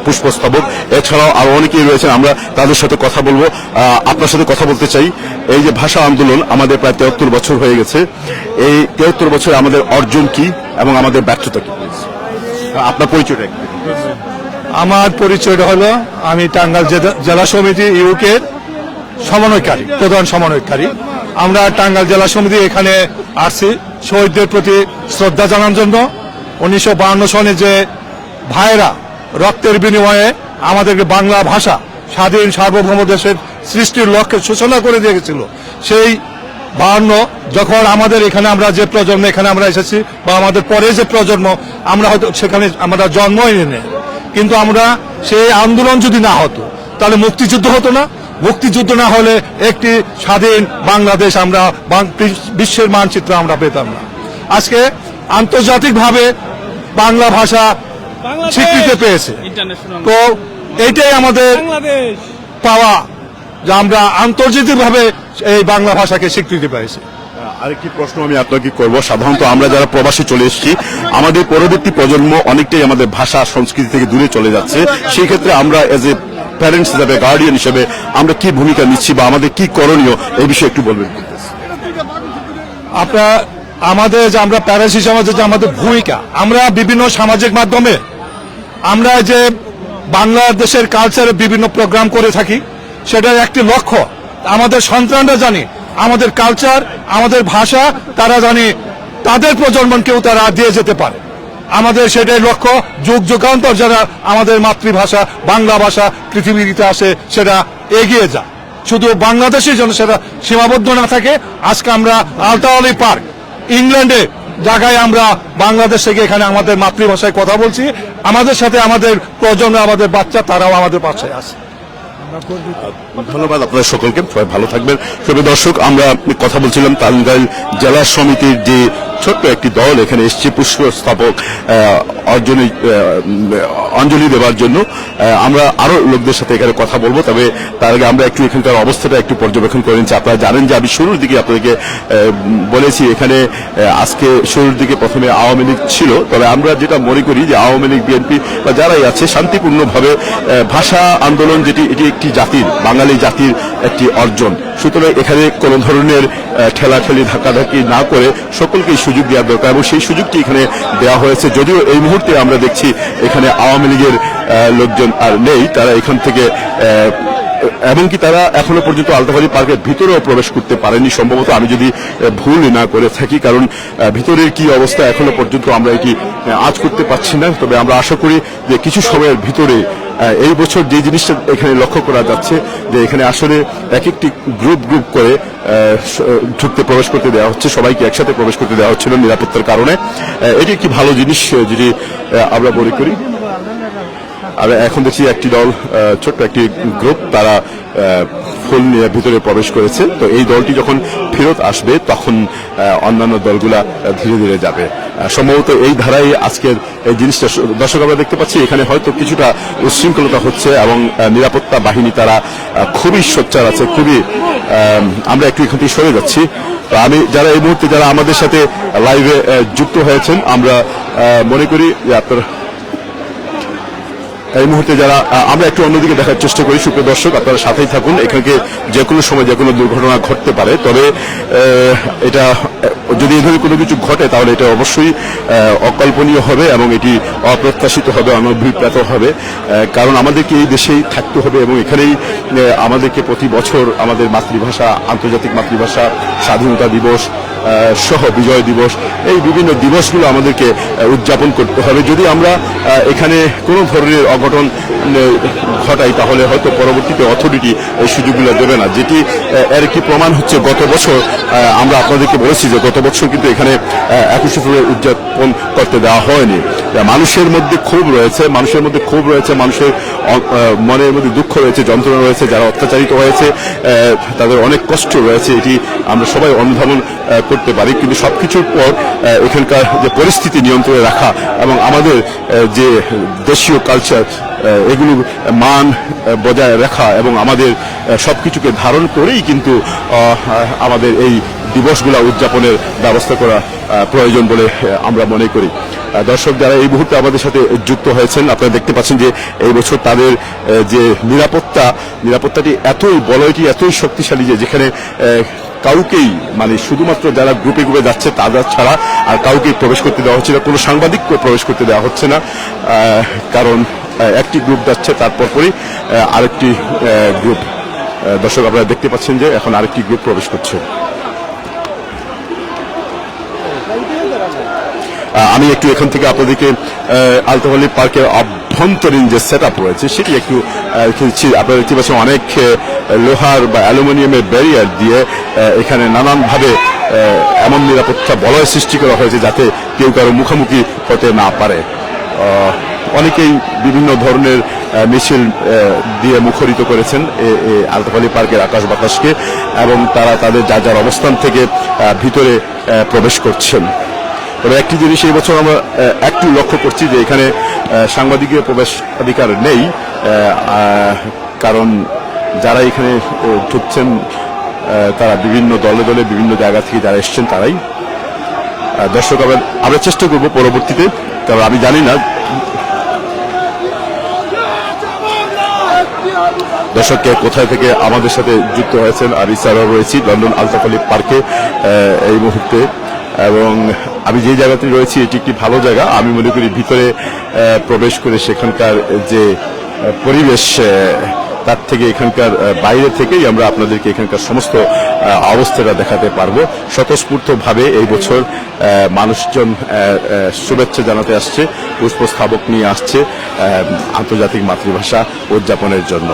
পুষ্পস্তবক, এছাড়াও আরো অনেকেই রয়েছেন। আমরা তাদের সাথে কথা বলবো। আপনার সাথে কথা বলতে চাই। এই যে ভাষা আন্দোলন আমাদের প্রায় 73 বছর হয়ে গেছে, এই 73 বছরে আমাদের অর্জন কি এবং আমাদের ব্যর্থতা কি? আপনার পরিচয়টা একটু। আমার পরিচয়টা হলো আমি টাঙ্গাইল জেলা সমিতি ইউকের সমন্বয়কারী, প্রধান সমন্বয়কারী। আমরা টাঙ্গাইল জেলা সমিতি এখানে আসছি শহীদদের প্রতি শ্রদ্ধা জানানোর জন্য। 1952 সনে যে ভাইয়েরা রক্তের বিনিময়ে আমাদেরকে বাংলা ভাষা স্বাধীন সার্বভৌম দেশের সৃষ্টির লক্ষ্যে সূচনা করে দিয়েছিল, সেই 52 যখন আমাদের এখানে আমরা যে প্রজন্ম এখানে আমরা এসেছি বা আমাদের পরে যে প্রজন্ম আমরা হয়তো সেখানে আমরা জন্মই নেই, কিন্তু আমরা সেই আন্দোলন যদি না হতো তাহলে মুক্তিযুদ্ধ হতো না। মুক্তিযুদ্ধ না হলে একটি স্বাধীন বাংলাদেশ আমরা বিশ্বের মানচিত্র আমরা পেতাম না। আজকে আন্তর্জাতিকভাবে বাংলা ভাষা স্বীকৃতি পেয়েছে, তো এইটাই আমাদের পাওয়া যে আমরা আন্তর্জাতিকভাবে এই বাংলা ভাষাকে স্বীকৃতি পেয়েছি। আরেকটি প্রশ্ন আমি আপনাকে করব। সাধারণত আমরা যারা প্রবাসী চলে এসেছি, আমাদের পরবর্তী প্রজন্ম অনেকটাই আমাদের ভাষা সংস্কৃতি থেকে দূরে চলে যাচ্ছে। সেই ক্ষেত্রে আমরা এজ এ প্যারেন্টস হিসাবে, গার্ডিয়ান হিসেবে আমরা কি ভূমিকা নিচ্ছি বা আমাদের কি করণীয় এই বিষয়ে একটু বলবেন। আপনার আমাদের যে আমরা প্যারেন্টস হিসাবে যে আমাদের ভূমিকা, আমরা বিভিন্ন সামাজিক মাধ্যমে আমরা যে বাংলাদেশের কালচারে বিভিন্ন প্রোগ্রাম করে থাকি, সেটার একটি লক্ষ্য আমাদের সন্তানরা জানে আমাদের কালচার, আমাদের ভাষা তারা জানে তাদের প্রজন্মকেও তারা দিয়ে যেতে পারে। আমাদের সেটাই লক্ষ্য, যুগ যুগান্তর যারা আমাদের মাতৃভাষা বাংলা ভাষা পৃথিবীর ইতিহাসে সেটা এগিয়ে যায়, শুধু বাংলাদেশের জন্য সেটা সীমাবদ্ধ না থাকে। আজকে আমরা আলতাপল্লী পার্ক ইংল্যান্ডে জায়গায় আমরা বাংলাদেশ থেকে এখানে আমাদের মাতৃভাষায় কথা বলছি, আমাদের সাথে আমাদের প্রজন্ম আমাদের বাচ্চা তারাও আমাদের পাশে আছে। ধন্যবাদ আপনাদের সকলকে, সবাই ভালো থাকবেন। প্রিয় দর্শক, আমরা কথা বলছিলাম টাঙ্গাইল জেলা সমিতির যে ছোট্ট একটি দল এখানে এসছে পুষ্পস্তবক অঞ্জলি দেওয়ার জন্য। আমরা আরো লোকদের সাথে এখানে কথা বলবো, তবে তার আগে আমরা একটু এখানকার অবস্থাটা একটু পর্যবেক্ষণ করে নিচ্ছি। আপনারা জানেন যে আমি শুরুর দিকে আপনাদেরকে বলেছি এখানে আজকে শুরুর দিকে প্রথমে আওয়ামী লীগ ছিল, তবে আমরা যেটা মনে করি যে আওয়ামী লীগ, বিএনপি বা যারাই আছে শান্তিপূর্ণভাবে ভাষা আন্দোলন যেটি এটি একটি জাতির, বাঙালি জাতির একটি অর্জন। সুতরাং এখানে কোনো ধরনের ঠেলাঠেলি ধাক্কাধাক্কি না করে সকলকেই সুযোগ দেওয়ার দরকার এবং সেই সুযোগটি এখানে দেওয়া হয়েছে। যদিও এই মুহূর্তে আমরা দেখছি এখানে আওয়ামী লীগের লোকজন আর নেই, তারা এখান থেকে এমনকি তারা এখনো পর্যন্ত আলতাপল্লী পার্কের ভিতরেও প্রবেশ করতে পারেনি সম্ভবত, আমি যদি ভুল না করে থাকি, কারণ ভিতরের কি অবস্থা এখনো পর্যন্ত আমরা এটি আজ করতে পারছি না। তবে আমরা আশা করি যে কিছু সময়ের ভিতরে এই বছর যে জিনিসটা এখানে লক্ষ্য করা যাচ্ছে যে এখানে আসলে এক একটি গ্রুপ গ্রুপ করে ঢুকতে প্রবেশ করতে দেওয়া হচ্ছে, সবাইকে একসাথে প্রবেশ করতে দেওয়া হচ্ছিল নিরাপত্তার কারণে। এটি একটি ভালো জিনিস যেটি আমরা মনে করি। আর এখন দেখছি একটি দল, ছোট্ট একটি গ্রুপ, তারা ফুল নিয়ে ভিতরে প্রবেশ করেছে। তো এই দলটি যখন ফেরত আসবে তখন অন্যান্য দলগুলা ধীরে ধীরে যাবে। সম্ভবত এই ধারায় আজকের এই জিনিসটা দর্শক আমরা দেখতে পাচ্ছি। এখানে হয়তো কিছুটা উচ্ছৃঙ্খলতা হচ্ছে এবং নিরাপত্তা বাহিনী তারা খুবই সোচ্চার আছে, খুবই। আমরা একটু এখান থেকে সরে যাচ্ছি। আমি যারা এই মুহূর্তে যারা আমাদের সাথে লাইভে যুক্ত হয়েছেন, আমরা মনে করি যে আপনারা এই মুহূর্তে যারা আমরা একটু অন্যদিকে দেখার চেষ্টা করি, সুপ্রিয় দর্শক আপনারা সাথেই থাকুন। এখানে যে কোনো সময় যে কোনো দুর্ঘটনা ঘটতে পারে, তবে এটা যদি এই ধরনের কোনো কিছু ঘটে তাহলে এটা অবশ্যই অকল্পনীয় হবে এবং এটি অপ্রত্যাশিত হবে, অনভিপ্রেত হবে। কারণ আমাদেরকে এই দেশেই থাকতে হবে এবং এখানেই আমাদেরকে প্রতি বছর আমাদের মাতৃভাষা, আন্তর্জাতিক মাতৃভাষা, স্বাধীনতা দিবস সহ বিজয় দিবস, এই বিভিন্ন দিবসগুলো আমাদেরকে উদযাপন করতে হবে। যদি আমরা এখানে কোনো ধরনের অঘটন ঘটাই তাহলে হয়তো পরবর্তীতে অথরিটি এই সুযোগগুলো দেবে না, যেটি এর একটি প্রমাণ হচ্ছে গত বছর আমরা আপনাদেরকে বলেছি যে গত বছর কিন্তু এখানে 21শে ফেব্রুয়ারি উদযাপন করতে দেওয়া হয়নি। মানুষের মধ্যে ক্ষোভ রয়েছে, মানুষের মনের মধ্যে দুঃখ রয়েছে, যন্ত্রণা রয়েছে, যারা অত্যাচারিত হয়েছে তাদের অনেক কষ্ট রয়েছে, এটি আমরা সবাই অনুধাবন করতে পারি। কিন্তু সবকিছুর পর এখানকার যে পরিস্থিতি নিয়ন্ত্রণে রাখা এবং আমাদের যে দেশীয় কালচার এগুলো মান বজায় রাখা এবং আমাদের সবকিছুকে ধারণ করেই কিন্তু আমাদের এই দিবসগুলো উদযাপনের ব্যবস্থা করা প্রয়োজন বলে আমরা মনে করি। দর্শক যারা এই মুহূর্তে আমাদের সাথে যুক্ত হয়েছেন, আপনারা দেখতে পাচ্ছেন যে এই বছর তাদের যে নিরাপত্তাটি এতই বলয়টি এতই শক্তিশালী যে যেখানে কাউকেই মানে শুধুমাত্র যারা গ্রুপে গ্রুপে যাচ্ছে তাদের ছাড়া আর কাউকেই প্রবেশ করতে দেওয়া হচ্ছে না, কোনো সাংবাদিককে প্রবেশ করতে দেওয়া হচ্ছে না। কারণ একটি গ্রুপ যাচ্ছে তারপর পরই আরেকটি গ্রুপ, দর্শক আপনারা দেখতে পাচ্ছেন যে এখন আরেকটি গ্রুপ প্রবেশ করছে। আমি একটু এখান থেকে আপনাদেরকে আলতাফ পার্কের অভ্যন্তরীণ যে সেট আপ রয়েছে সেটি একটু আপনারা দেখতে পাচ্ছেন, অনেক লোহার বা অ্যালুমিনিয়ামের ব্যারিয়ার দিয়ে এখানে নানানভাবে এমন নিরাপত্তা বলয় সৃষ্টি করা হয়েছে যাতে কেউ কারো মুখোমুখি হতে না পারে। অনেকেই বিভিন্ন ধরনের মিছিল দিয়ে মুখরিত করেছেন আলতাফ পার্কের আকাশ বাতাসকে এবং তারা তাদের যার অবস্থান থেকে ভিতরে প্রবেশ করছেন। তবে একটি জিনিস এই বছর আমরা একটু লক্ষ্য করছি যে এখানে সাংবাদিকের প্রবেশ অধিকার নেই, কারণ যারা এখানে ঢুকছেন তারা বিভিন্ন দলে দলে বিভিন্ন জায়গা থেকে যারা এসছেন তারাই। দর্শক আমরা চেষ্টা করব পরবর্তীতে, কারণ আমি জানি না দর্শককে কোথায় থেকে আমাদের সাথে যুক্ত হয়েছেন। আর ইসারা রয়েছি লন্ডন আলতাফ পার্কে এই মুহূর্তে, এবং আমি যে জায়গাতে রয়েছি এটি একটি ভালো জায়গা। আমি মনে করি ভিতরে প্রবেশ করে সেখানকার যে পরিবেশ তার থেকে এখানকার বাইরে থেকেই আমরা আপনাদেরকে এখানকার সমস্ত অবস্থাটা দেখাতে পারবো। স্বতঃস্ফূর্তভাবে এই বছর মানুষজন শুভেচ্ছা জানাতে আসছে, পুষ্পস্তবক নিয়ে আসছে আন্তর্জাতিক মাতৃভাষা উদযাপনের জন্য।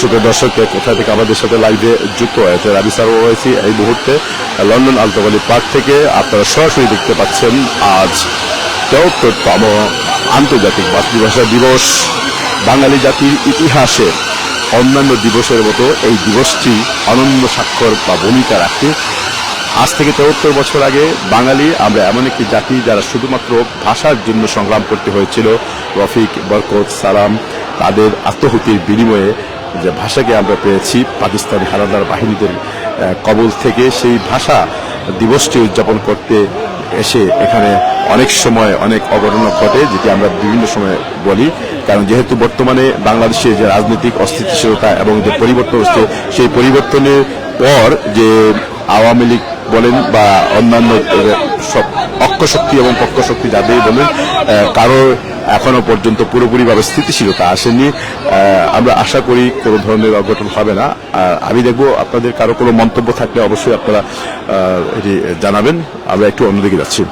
সুপ্রিয় দর্শক কোথা থেকে আমাদের সাথে লাইভে যুক্ত হয়েছে, রাবি স্যারও রয়েছি এই মুহূর্তে লন্ডন আলতাফ পার্ক থেকে। আপনারা সরাসরি দেখতে পাচ্ছেন আজ ৭৪তম আন্তর্জাতিক মাতৃভাষা দিবস। বাঙালি জাতির ইতিহাসে অন্যান্য দিবসের মতো এই দিবসটি অনন্য স্বাক্ষর বা ভূমিকা রাখে। আজ থেকে ৭৪ বছর আগে বাঙালি আমরা এমন একটি জাতি যারা শুধুমাত্র ভাষার জন্য সংগ্রাম করতে হয়েছিল। রফিক, বরকত, সালাম তাদের আত্মহুতির বিনিময়ে যে ভাষাকে আমরা পেয়েছি পাকিস্তানি হানাদার বাহিনীদের কবল থেকে, সেই ভাষা দিবসটি উদযাপন করতে এসে এখানে অনেক সময় অনেক অঘটন ঘটে, যেটি আমরা বিভিন্ন সময় বলি। কারণ যেহেতু বর্তমানে বাংলাদেশে যে রাজনৈতিক অস্থিতিশীলতা এবং যে পরিবর্তন হচ্ছে, সেই পরিবর্তনের পর যে আওয়ামী লীগ বলেন বা অন্যান্য সব অক্ষশক্তি এবং পক্ষশক্তি যাদের বলেন, কারো এখনো পর্যন্ত পুরোপুরিভাবে স্থিতিশীলতা আসেনি। আমরা আশা করি কোনো ধরনের অঘটন হবে না। আমি দেখব আপনাদের কারো কোনো মন্তব্য থাকলে অবশ্যই আপনারা এটি জানাবেন। আমরা একটু অন্যদিকে যাচ্ছি।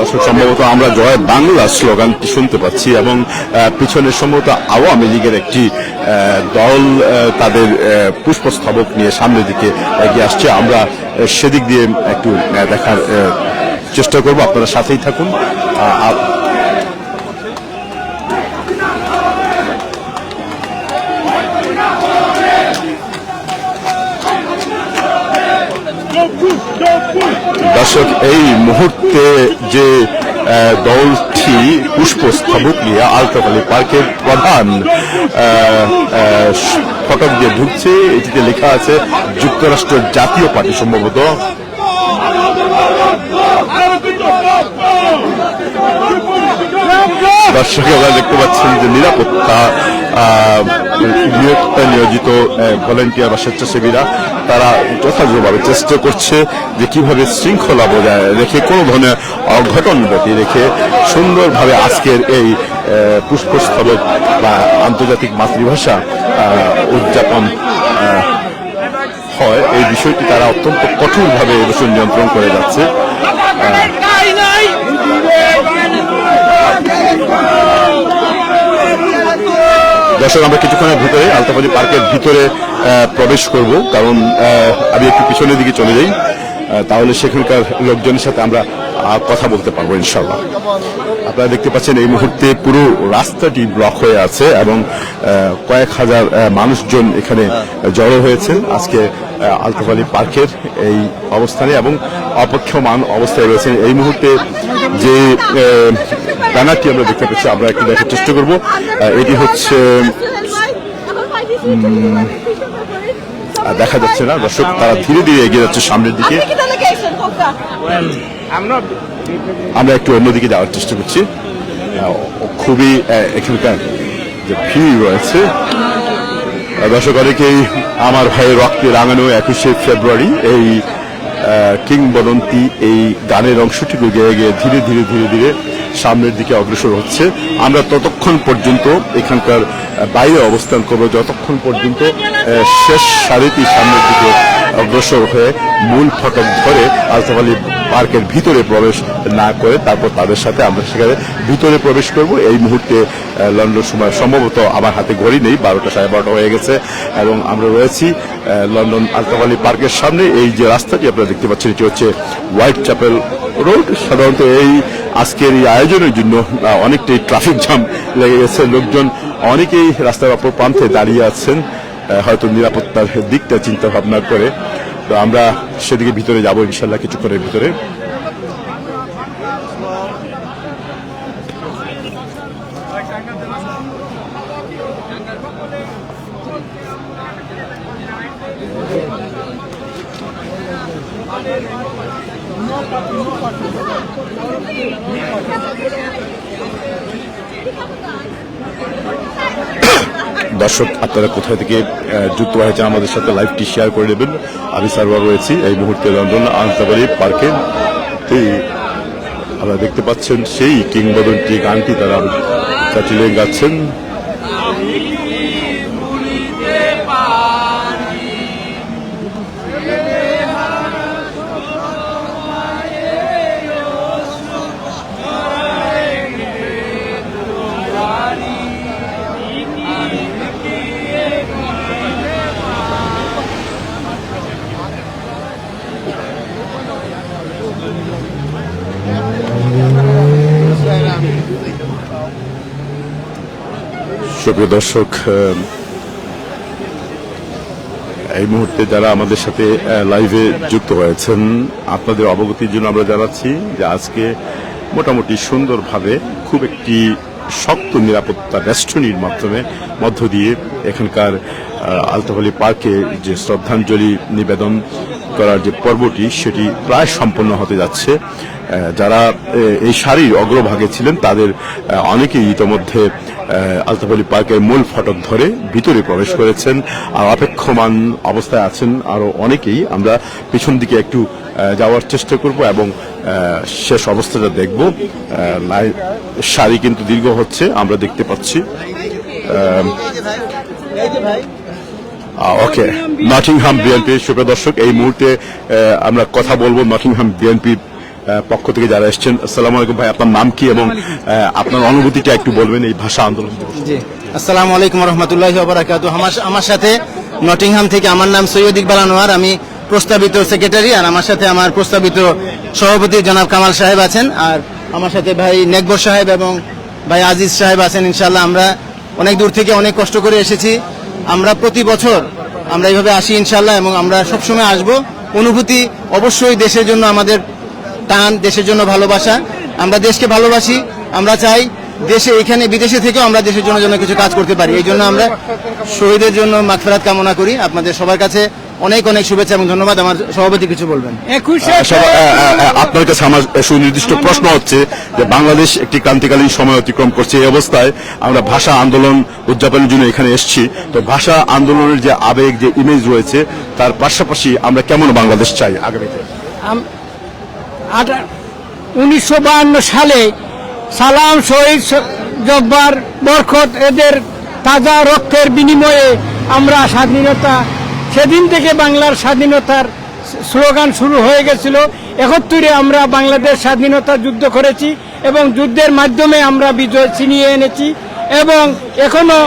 দর্শক সম্ভবত আমরা জয় বাংলা স্লোগানটি শুনতে পাচ্ছি এবং পিছনে সম্ভবত আওয়ামী লীগের একটি দল তাদের পুষ্পস্তবক নিয়ে সামনের দিকে এগিয়ে আসছে। আমরা সেদিক দিয়ে একটু দেখার চেষ্টা করব, আপনারা সাথেই থাকুন। দর্শক, এই মুহূর্তে যে দলটি পুষ্পস্তবক নিয়ে আলতাফ আলী পার্কের প্রধান ফটক দিয়ে ঢুকছে, এটিতে লেখা আছে যুক্তরাষ্ট্রের জাতীয় পার্টি সম্ভবত। দর্শক, আপনারা দেখতে পাচ্ছেন যে নিরাপত্তায় নিয়োজিত ভলেন্টিয়ার বা স্বেচ্ছাসেবীরা তারা যথাযথভাবে চেষ্টা করছে যে কিভাবে শৃঙ্খলা বজায় রেখে কোনো ধরনের অঘটন ব্যতি রেখে সুন্দরভাবে আজকের এই পুষ্পস্তবক বা আন্তর্জাতিক মাতৃভাষা উদযাপন হয়, এই বিষয়টি তারা অত্যন্ত কঠোরভাবে এবছর নিয়ন্ত্রণ করে যাচ্ছে। দর্শক, আমরা কিছুক্ষণের ভিতরে আলতাফ আলী পার্কের ভিতরে প্রবেশ করব, কারণ আমি একটু পিছনের দিকে চলে যাই, তাহলে সেখানকার লোকজনের সাথে আমরা কথা বলতে পারবো ইনশাল্লাহ। আপনারা দেখতে পাচ্ছেন এই মুহূর্তে পুরো রাস্তাটি ব্লক হয়ে আছে এবং কয়েক হাজার মানুষজন এখানে জড়ো হয়েছেন আজকে আলতাফ আলী পার্কের এই অবস্থানে এবং অপেক্ষমান অবস্থায় রয়েছেন। এই মুহূর্তে যে ব্যানারটি আমরা দেখতে পাচ্ছি, আমরা একটু দেখার চেষ্টা করব। এটি হচ্ছে দেখা যাচ্ছে না দর্শক, তারা ধীরে ধীরে এগিয়ে যাচ্ছে সামনের দিকে। আমরা একটু অন্যদিকে যাওয়ার চেষ্টা করছি। খুবই এখানকার যে ভিড় রয়েছে দর্শক, অনেকেই আমার ভাইয়ের রক্তে রাঙানো 21শে ফেব্রুয়ারি এই কিংবদন্তি এই গানের অংশটুকু গেয়ে গিয়ে ধীরে ধীরে ধীরে ধীরে সামনের দিকে অগ্রসর হচ্ছে। আমরা ততক্ষণ পর্যন্ত এখানকার বাইরে অবস্থান করব যতক্ষণ পর্যন্ত শেষ সারিটি সামনের দিকে অগ্রসর হয়ে মূল ফটক ধরে আলতাফ আলী পার্কের ভিতরে প্রবেশ না করে তারপর তাদের সাথে আমরা সেখানে ভিতরে প্রবেশ করব। এই মুহূর্তে লন্ডন সময় সম্ভবত আমার হাতে ঘড়ি নেই, 12টা 12:30 হয়ে গেছে এবং আমরা রয়েছি লন্ডন আলতাফ আলী পার্কের সামনে। এই যে রাস্তাটি আপনারা দেখতে পাচ্ছেন এটি হচ্ছে হোয়াইট চ্যাপেল রোড। সাধারণত এই আজকের এই আয়োজনের জন্য অনেকটাই ট্রাফিক জ্যাম লেগে গেছে, লোকজন অনেকেই রাস্তার অপর প্রান্তে দাঁড়িয়ে আছেন, হয়তো নিরাপত্তার দিকটা চিন্তা ভাবনা করে। তো আমরা সেদিকে ভিতরে যাবো ইনশাল্লাহ কিছুক্ষণের ভিতরে। দর্শক, আপনারা কোথায় থেকে যুক্ত হয়েছেন আমাদের সাথে লাইভটি শেয়ার করে দেবেন। আমি সার্ভার রয়েছি এই মুহূর্তে লন্ডন আলতাফ আলী পার্কে। আপনারা দেখতে পাচ্ছেন সেই কিংবদন্তি গানটি তারা চাটিয়ে গাচ্ছেন। সুপ্রিয় দর্শক, এই মুহূর্তে যারা আমাদের সাথে লাইভে যুক্ত হয়েছেন আপনাদের অবগতির জন্য আমরা জানাচ্ছি যে আজকে মোটামুটি সুন্দরভাবে খুব একটি শক্ত নিরাপত্তা বেষ্টনীর মধ্য দিয়ে এখানকার আলতাফ আলী পার্কে যে শ্রদ্ধাঞ্জলি নিবেদন করার যে পর্বটি সেটি প্রায় সম্পন্ন হতে যাচ্ছে। যারা এই সারির অগ্রভাগে ছিলেন তাদের অনেকেই ইতোমধ্যে আলতাফ আলী পার্কের মূল ফটক ধরে ভিতরে প্রবেশ করেছেন আর অপেক্ষমান অবস্থায় আছেন আরো অনেকেই। আমরা পিছন দিকে একটু যাওয়ার চেষ্টা করব এবং শেষ অবস্থাটা দেখব। সারি কিন্তু দীর্ঘ হচ্ছে আমরা দেখতে পাচ্ছি। ওকে, নটিংহাম বিএনপি সুপ্রিয় দর্শক, এই মুহূর্তে আমরা কথা বলবো নটিংহাম বিএনপির পক্ষ থেকে যারা এসেছেন। আসসালামু আলাইকুম ভাই, আপনার নাম কি এবং আপনার অনুভূতিটা একটু বলবেন এই ভাষা আন্দোলন। জি, আসসালামু আলাইকুম রহমতুল্লাহি ওয়া বারাকাতুহু। আমার সাথে নটিংহাম থেকে আমার নাম সৈয়দ ইকবাল আনোয়ার, আমি প্রস্তাবিত সেক্রেটারি, আর আমার সাথে আমার প্রস্তাবিত সভাপতি জনাব কামাল সাহেব আছেন, আর আমার সাথে ভাই নেকবর সাহেব এবং ভাই আজিজ সাহেব আছেন। ইনশাআল্লাহ আমরা অনেক দূর থেকে অনেক কষ্ট করে এসেছি। আমরা প্রতি বছর আমরা এইভাবে আসি ইনশাআল্লাহ এবং আমরা সবসময় আসবো অনুভূতি অবশ্যই দেশের জন্য আমাদের টান, দেশের জন্য ভালোবাসা। আমরা দেশকে ভালোবাসি, আমরা চাই দেশে এখানে বিদেশে থেকেও আমরা দেশের জন্য কিছু কাজ করতে পারি। এই জন্য আমরা শহীদের জন্য মাগফিরাত কামনা করি। আপনাদের সবার কাছে অনেক অনেক শুভেচ্ছা এবং ধন্যবাদ। আমার সভাপতি কিছু বলবেন। আপনার কাছে আমার সুনির্দিষ্ট প্রশ্ন হচ্ছে যে বাংলাদেশ একটি ক্রান্তিকালীন সময় অতিক্রম করছে, এই অবস্থায় আমরা ভাষা আন্দোলন উদযাপনের জন্য এখানে এসেছি। তো ভাষা আন্দোলনের যে আবেগ, যে ইমেজ রয়েছে, তার পাশাপাশি আমরা কেমন বাংলাদেশ চাই আগামীতে? 1952 সালে সালাম, শহীদ, জব্বার, বরকত এদের তাজা রক্তের বিনিময়ে আমরা স্বাধীনতা, সেদিন থেকে বাংলার স্বাধীনতার স্লোগান শুরু হয়ে গেছিল। 71-এ আমরা বাংলাদেশ স্বাধীনতা যুদ্ধ করেছি এবং যুদ্ধের মাধ্যমে আমরা বিজয় ছিনিয়ে এনেছি। এবং এখনো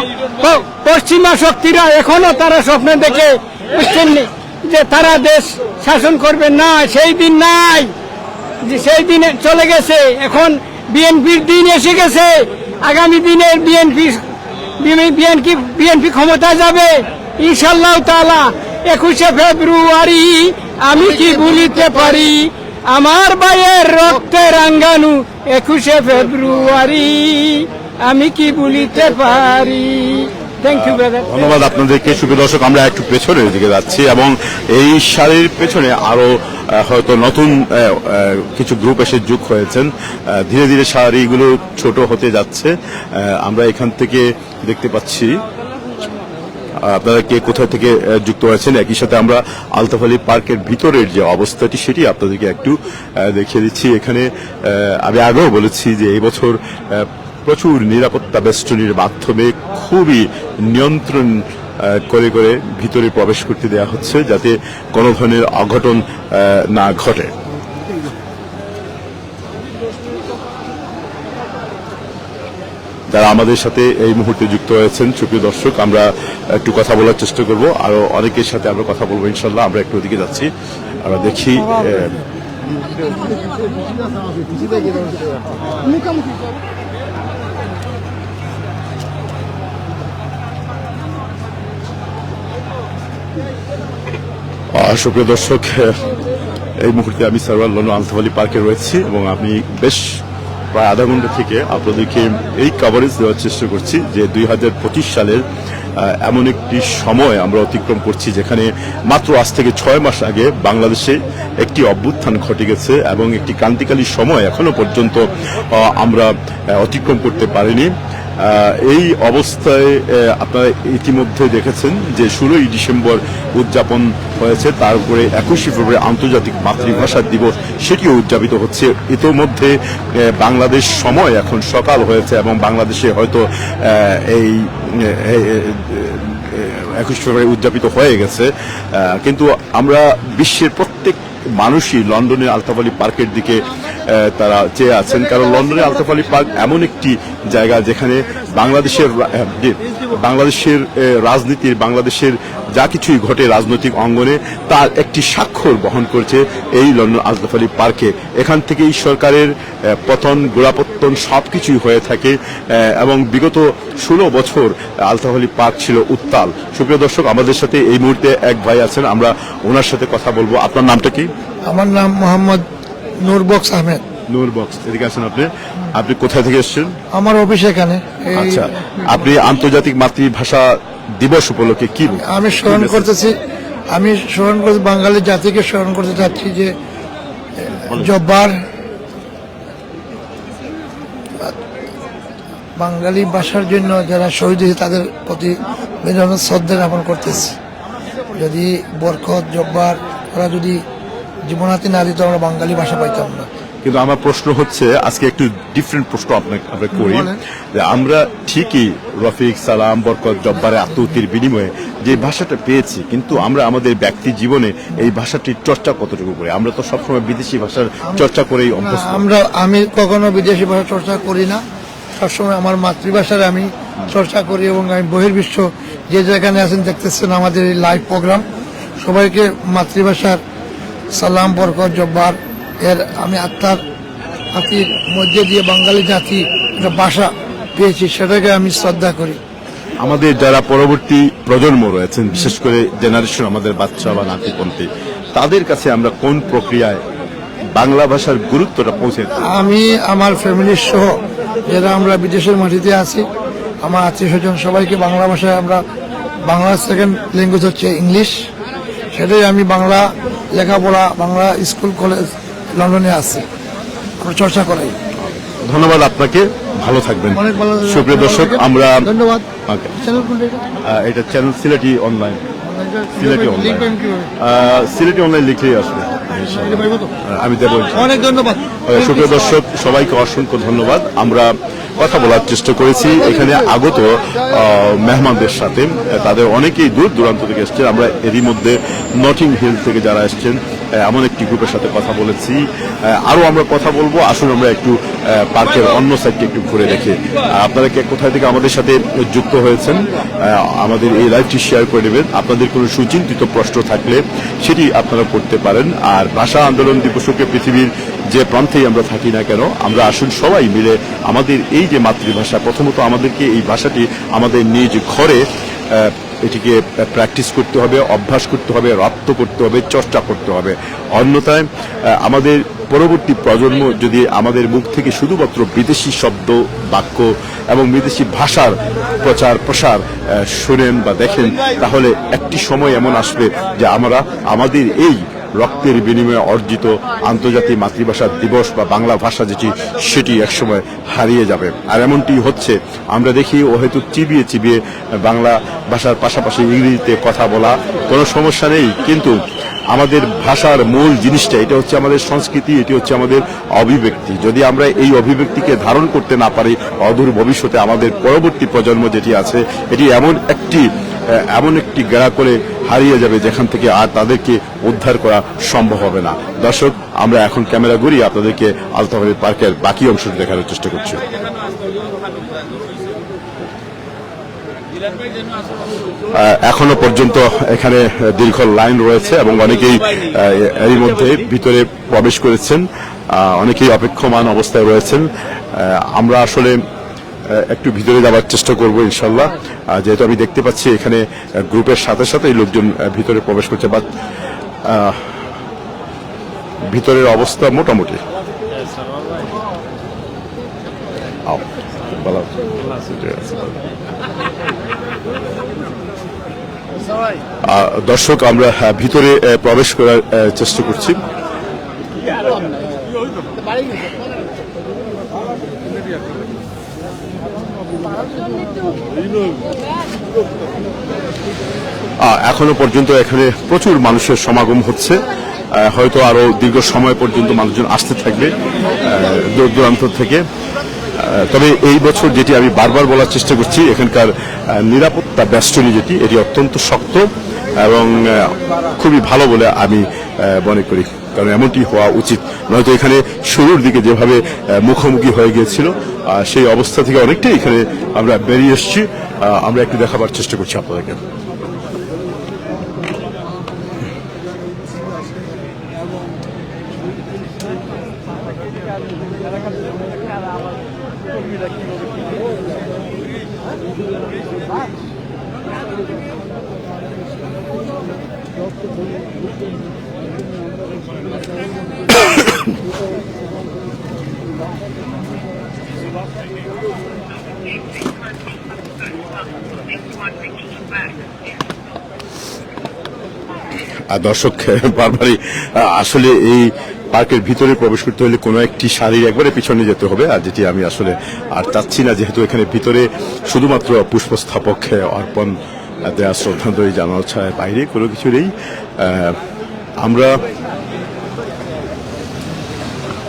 পশ্চিমা শক্তিরা এখনো তারা স্বপ্ন দেখে বুঝছেন যে তারা দেশ শাসন করবে। না, সেই দিন নাই, যে সেই দিন চলে গেছে। এখন বিএনপির দিন এসে গেছে। আগামী দিনে বিএনপি ক্ষমতা যাবে ইনশাআল্লাহ তাআলা। 21শে ফেব্রুয়ারি আমি কি ভুলিতে পারি, আমার ভাইয়ের রক্তে রাঙ্গানু 21শে ফেব্রুয়ারি আমি কি ভুলিতে পারি। Thank you brother. ধন্যবাদ আপনাদেরকে। সুপ্রিয় দর্শক, আমরা একটু পেছনের দিকে যাচ্ছি এবং এই সারির পেছনে আরো হয়তো নতুন কিছু গ্রুপ এসে যোগ হয়েছেন। ধীরে ধীরে সারিগুলো ছোট হতে যাচ্ছে। আমরা এখান থেকে দেখতে পাচ্ছি আপনারা কে কোথা থেকে যুক্ত হয়েছেন। একই সাথে আমরা আলতাফ আলী পার্কের ভিতরের যে অবস্থাটি সেটি আপনাদেরকে একটু দেখিয়ে দিচ্ছি। এখানে আমি আগেও বলেছি যে এই বছর প্রচুর নিরাপত্তা বেষ্টনীর মাধ্যমে খুবই নিয়ন্ত্রণ করে করে ভিতরে প্রবেশ করতে দেওয়া হচ্ছে, যাতে কোনো ধরনের অঘটন না ঘটে। যারা আমাদের সাথে এই মুহূর্তে যুক্ত হয়েছেন, সুপ্রিয় দর্শক, আমরা একটু কথা বলার চেষ্টা করব। আরো অনেকের সাথে আমরা কথা বলবো ইনশাল্লাহ। আমরা একটু ওদিকে যাচ্ছি, আমরা দেখি সুপ্রিয় দর্শক, এই মুহূর্তে আমি সারওয়ার লন আলতাফ আলী পার্কে রয়েছি এবং আমি বেশ প্রায় আধা ঘন্টা থেকে আপনাদেরকে এই কভারেজ দেওয়ার চেষ্টা করছি যে 2025 সালের এমন একটি সময় আমরা অতিক্রম করছি যেখানে মাত্র আজ থেকে 6 মাস আগে বাংলাদেশে একটি অভ্যুত্থান ঘটে গেছে এবং একটি ক্রান্তিকালী সময় এখনো পর্যন্ত আমরা অতিক্রম করতে পারিনি। এই অবস্থায় আপনারা ইতিমধ্যে দেখেছেন যে 16ই ডিসেম্বর উদযাপন হয়েছে, তার উপরে 21শে ফেব্রুয়ারি আন্তর্জাতিক মাতৃভাষা দিবস, সেটিও উদযাপিত হচ্ছে। ইতোমধ্যে বাংলাদেশ সময় এখন সকাল হয়েছে এবং বাংলাদেশে হয়তো এই 21শে ফেব্রুয়ারি উদযাপিত হয়ে গেছে, কিন্তু আমরা বিশ্বের প্রত্যেক মানুষই লন্ডনের আলতাফ আলী পার্কের দিকে তারা চেয়ে আছেন। কারণ লন্ডনের আলতাফ আলী পার্ক এমন একটি জায়গা যেখানে বাংলাদেশের রাজনীতির, বাংলাদেশের যা কিছুই ঘটে রাজনৈতিক অঙ্গনে তার একটি স্বাক্ষর বহন করছে এই লন্ডন আলতাফ আলী পার্কে। এখান থেকেই সরকারের পতন, গোড়াপত্তন সবকিছুই হয়ে থাকে এবং বিগত 16 বছর আলতাফ আলী পার্ক ছিল উত্তাল। সুপ্রিয় দর্শক, আমাদের সাথে এই মুহূর্তে এক ভাই আছেন, আমরা ওনার সাথে কথা বলবো। আপনার নামটা কি? আমার নাম মোহাম্মদ নূরবক্স আহমেদ। নূরবক্স, এদিকে আছেন আপনি। আপনি কোথা থেকে এসেছেন? আমার অফিস এখানে। আচ্ছা, আপনি আন্তর্জাতিক মাতৃভাষা দিবস উপলক্ষে কি আমি স্মরণ করতেছি, বাঙালি জাতিকে স্মরণ করতে চাচ্ছি যে জব্বার বাঙালি ভাষার জন্য যারা শহীদ হয়েছে তাদের প্রতি বিনম্র শ্রদ্ধা জ্ঞাপন করতেছি। যদি বরকত, জব্বার ওরা যদি জীবনাতি না দিত আমরা বাঙালি ভাষা পাইতাম না। কিন্তু আমার প্রশ্ন হচ্ছে, আজকে একটু ডিফারেন্ট প্রশ্ন আপনাকে করি, যে আমরা ঠিকই রফিক, সালাম, বরকত, জব্বারের আত্মহত্যের বিনিময়ে যে ভাষাটা পেয়েছি, কিন্তু আমরা আমাদের ব্যক্তি জীবনে এই ভাষাটির চর্চা কতটুকু করি? আমরা তো সবসময় বিদেশি ভাষার চর্চা করেই অভ্যস্ত। আমি কখনো বিদেশি ভাষা চর্চা করি না, সবসময় আমার মাতৃভাষার আমি চর্চা করি এবং আমি বহির্বিশ্ব যে যেখানে আছেন দেখতেছেন আমাদের এই লাইভ প্রোগ্রাম, সবাইকে মাতৃভাষার সালাম, বরকত, জব্বার এর আমি আত্মার মধ্যে দিয়ে বাঙালি জাতি একটা ভাষা পেয়েছি, সেটাকে আমি শ্রদ্ধা করি। আমাদের যারা পরবর্তী প্রজন্ম রয়েছেন, বিশেষ করে জেনারেশন, আমাদের বাচ্চা বা নাতিপন্থী, তাদের কাছে আমরা কোন প্রক্রিয়ায় বাংলা ভাষার গুরুত্বটা পৌঁছে দেব? আমি আমার ফ্যামিলির সহ যারা আমরা বিদেশের মাটিতে আছি, আমার আত্মীয় স্বজন সবাইকে বাংলা ভাষায় আমরা, বাংলা সেকেন্ড ল্যাঙ্গুয়েজ হচ্ছে ইংলিশ, সেটাই আমি বাংলা লেখাপড়া, বাংলা স্কুল কলেজ লন্ডনে আছি, আমরা চর্চা করাই। ধন্যবাদ আপনাকে, ভালো থাকবেন। অনেক ভালো। সুপ্রিয় দর্শক, আমরা ধন্যবাদ। Okay. চ্যানেল কোনটা এটা? এটা channel Sylheti online. Sylheti link online, পাবেন কিভাবে? সিলেটি অনলাইন লিখলেই আসবে। এটা পাইবো তো? আমি দেবো। অনেক ধন্যবাদ। সুপ্রিয় দর্শক, সবাইকে অসংখ্য ধন্যবাদ। আমরা কথা বলার চেষ্টা করেছি এখানে আগত মেহমানদের সাথে, তাদের অনেকেই দূর দূরান্ত থেকে এসছেন। আমরা এরই মধ্যে নটিং হিল থেকে যারা এসছেন এমন একটি গ্রুপের সাথে কথা বলেছি, আরো আমরা কথা বলবো। আসুন আমরা একটু পার্কের অন্য সাইডটি একটু ঘুরে দেখি। আপনারা কে কোথায় থেকে আমাদের সাথে যুক্ত হয়েছেন আমাদের এই লাইভটি শেয়ার করে নেবেন। আপনাদের কোনো সুচিন্তিত প্রশ্ন থাকলে সেটি আপনারা করতে পারেন। আর ভাষা আন্দোলন দিবসকে পৃথিবীর যে প্রান্তেই আমরা থাকি না কেন, আমরা আসুন সবাই মিলে আমাদের এই যে মাতৃভাষা, প্রথমত আমাদেরকে এই ভাষাটি আমাদের নিজ ঘরে এটিকে প্র্যাকটিস করতে হবে, অভ্যাস করতে হবে, রপ্ত করতে হবে, চর্চা করতে হবে। অন্যথায় আমাদের পরবর্তী প্রজন্ম যদি আমাদের মুখ থেকে শুধুমাত্র বিদেশি শব্দ, বাক্য এবং বিদেশি ভাষার প্রচার প্রসার শুনেন বা দেখেন, তাহলে একটি সময় এমন আসবে যে আমরা আমাদের এই রক্তের বিনিময়ে অর্জিত আন্তর্জাতিক মাতৃভাষা দিবস বা বাংলা ভাষা যেটি, সেটি একসময় হারিয়ে যাবে। আর এমনটি হচ্ছে, আমরা দেখি ও হয়তো চিবিয়ে চিবিয়ে বাংলা ভাষার পাশাপাশি ইংরেজিতে কথা বলা কোনো সমস্যা নেই, কিন্তু আমাদের ভাষার মূল জিনিসটা, এটা হচ্ছে আমাদের সংস্কৃতি, এটি হচ্ছে আমাদের অভিব্যক্তি। যদি আমরা এই অভিব্যক্তিকে ধারণ করতে না পারি, অদূর ভবিষ্যতে আমাদের পরবর্তী প্রজন্ম যেটি আছে, এটি এমন একটি গেড়া করে হারিয়ে যাবে যেখান থেকে আর তাদেরকে উদ্ধার করা সম্ভব হবে না। দর্শক, আমরা এখন ক্যামেরা ঘুরিয়ে আপনাদেরকে আলতাবাড়ি পার্কের বাকি অংশটি দেখানোর চেষ্টা করছি। এখনো পর্যন্ত এখানে দীর্ঘ লাইন রয়েছে এবং অনেকেই এরই মধ্যে ভিতরে প্রবেশ করেছেন, অনেকেই অপেক্ষমান অবস্থায় রয়েছেন। আমরা আসলে একটু ভিতরে যাওয়ার চেষ্টা করব ইনশাল্লাহ, যেহেতু আমি দেখতে পাচ্ছি এখানে গ্রুপের সাথে সাথে লোকজন ভিতরে প্রবেশ করছে, বা ভিতরের অবস্থা মোটামুটি। দর্শক, আমরা ভিতরে প্রবেশ করার চেষ্টা করছি। এখনো পর্যন্ত এখানে প্রচুর মানুষের সমাগম হচ্ছে, হয়তো আরো দীর্ঘ সময় পর্যন্ত মানুষজন আসতে থাকবে দূর দূরান্ত থেকে। তবে এই বছর যেটি আমি বারবার বলার চেষ্টা করছি, এখানকার নিরাপত্তা বেষ্টনী যেটি, এটি অত্যন্ত শক্ত এবং খুবই ভালো বলে আমি মনে করি, কারণ এমনটি হওয়া উচিত। নয়তো এখানে শুরুর দিকে যেভাবে মুখোমুখি হয়ে গিয়েছিল, সেই অবস্থা থেকে অনেকটাই এখানে আমরা বেরিয়ে এসেছি। আমরা একটু দেখাবার চেষ্টা করছি আপনাদেরকে। দর্শক, বারবারই আসলে এই পার্কের ভিতরে প্রবেশ করতে হলে কোনো একটি সারির একবারে পিছনে যেতে হবে, আর যেটি আমি আসলে আর চাচ্ছি না, যেহেতু এখানে ভিতরে শুধুমাত্র পুষ্পস্থাপক অর্পণ দেওয়া, শ্রদ্ধাঞ্জলি জানানো ছাড়া বাইরে কোনো কিছু নেই।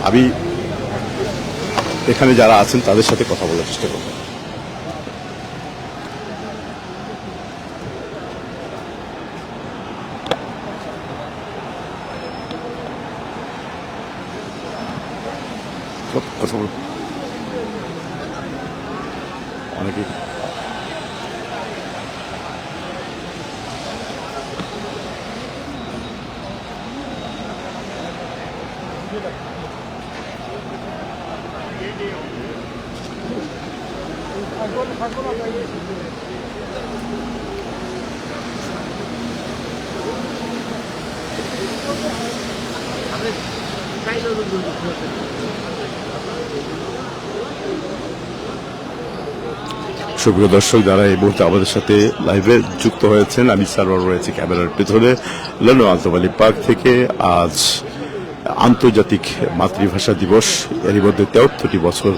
আমি এখানে যারা আছেন তাদের সাথে কথা বলার চেষ্টা করব। কথা বলব অনেকে। সুপ্রিয় দর্শক, যারা এই মুহূর্তে আমাদের সাথে লাইভে যুক্ত হয়েছেন, আমি সার্ভার রয়েছে ক্যামেরার পেছনে। লন্ডন আলতাফ আলী পার্ক থেকে আজ আন্তর্জাতিক মাতৃভাষা দিবস, এরই মধ্যে 73টি বছর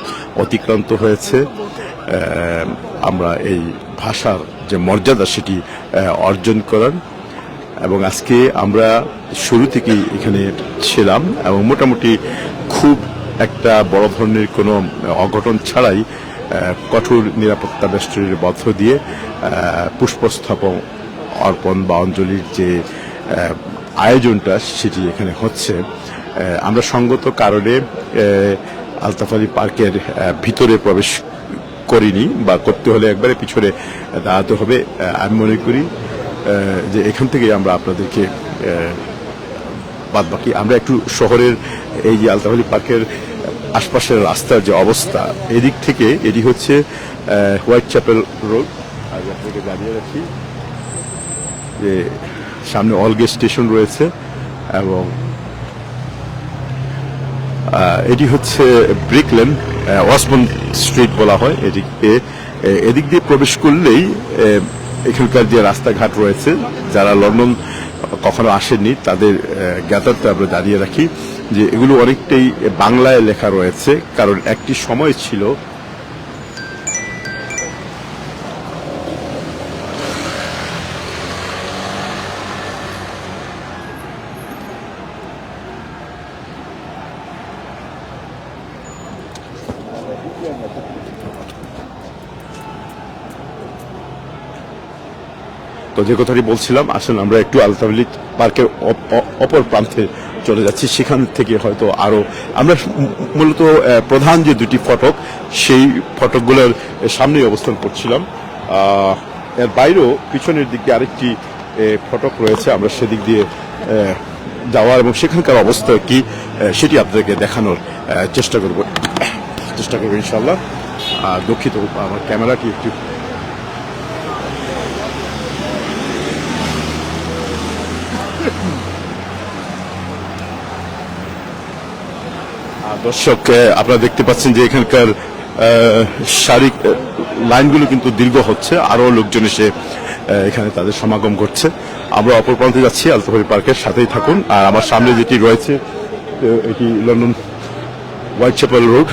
অতিক্রান্ত হয়েছে। আমরা এই ভাষার যে মর্যাদা সেটি অর্জন করার, এবং আজকে আমরা শুরু থেকেই এখানে ছিলাম এবং মোটামুটি খুব একটা বড় ধরনের কোনো অঘটন ছাড়াই কঠোর নিরাপত্তা বেষ্টনীর মধ্য দিয়ে পুষ্পস্তবক অর্পণ বা অঞ্জলির যে আয়োজনটা সেটি এখানে হচ্ছে। আমরা সঙ্গত কারণে আলতাফ আলী পার্কের ভিতরে প্রবেশ করিনি, বা করতে হলে একবারে পিছনে দাঁড়াতে হবে। আমি মনে করি যে এখান থেকে আমরা আপনাদেরকে বাদ বাকি আমরা একটু শহরের এই যে আলতাফ আলী পার্কের আশপাশের রাস্তার যে অবস্থা, এদিক থেকে এটি হচ্ছে হোয়াইট চ্যাপেল রোড। আগে আপনাকে জানিয়ে রাখি যে সামনে অলগেট স্টেশন রয়েছে, এবং এটি হচ্ছে ব্রিক লেন, ওয়াসমান স্ট্রিট বলা হয় এদিকে। এদিক দিয়ে প্রবেশ করলেই এখানকার যে রাস্তাঘাট রয়েছে, যারা লন্ডন কখনো আসেননি তাদের জ্ঞাতার্থে আমরা জানিয়ে রাখি যে এগুলো অনেকটাই বাংলায় লেখা রয়েছে, কারণ একটি সময় ছিল তো যে কথাটি বলছিলাম, আসলে আমরা একটু আলতাফ আলী পার্কের অপর প্রান্তে চলে যাচ্ছি। সেখান থেকে হয়তো আরো আমরা মূলত প্রধান যে দুটি ফটক, সেই ফটকগুলোর সামনেই অবস্থান করছিলাম। এর বাইরেও পিছনের দিক দিয়ে আরেকটি ফটক রয়েছে, আমরা সেদিক দিয়ে যাওয়ার এবং সেখানকার অবস্থা কি সেটি আপনাদেরকে দেখানোর চেষ্টা করব ইনশাল্লাহ। দুঃখিত, আমার ক্যামেরাটি একটু দর্শক, আপনারা দেখতে পাচ্ছেন যে এখানকার সারি লাইনগুলো কিন্তু দীর্ঘ হচ্ছে, আরো লোকজন এসে এখানে তাদের সমাগম করছে। আমরা অপর প্রান্তে যাচ্ছি, আলতাফ আলী পার্কের সাথেই থাকুন। আর আমার সামনে যেটি রয়েছে এটি লন্ডন হোয়াইট চ্যাপেল রোড।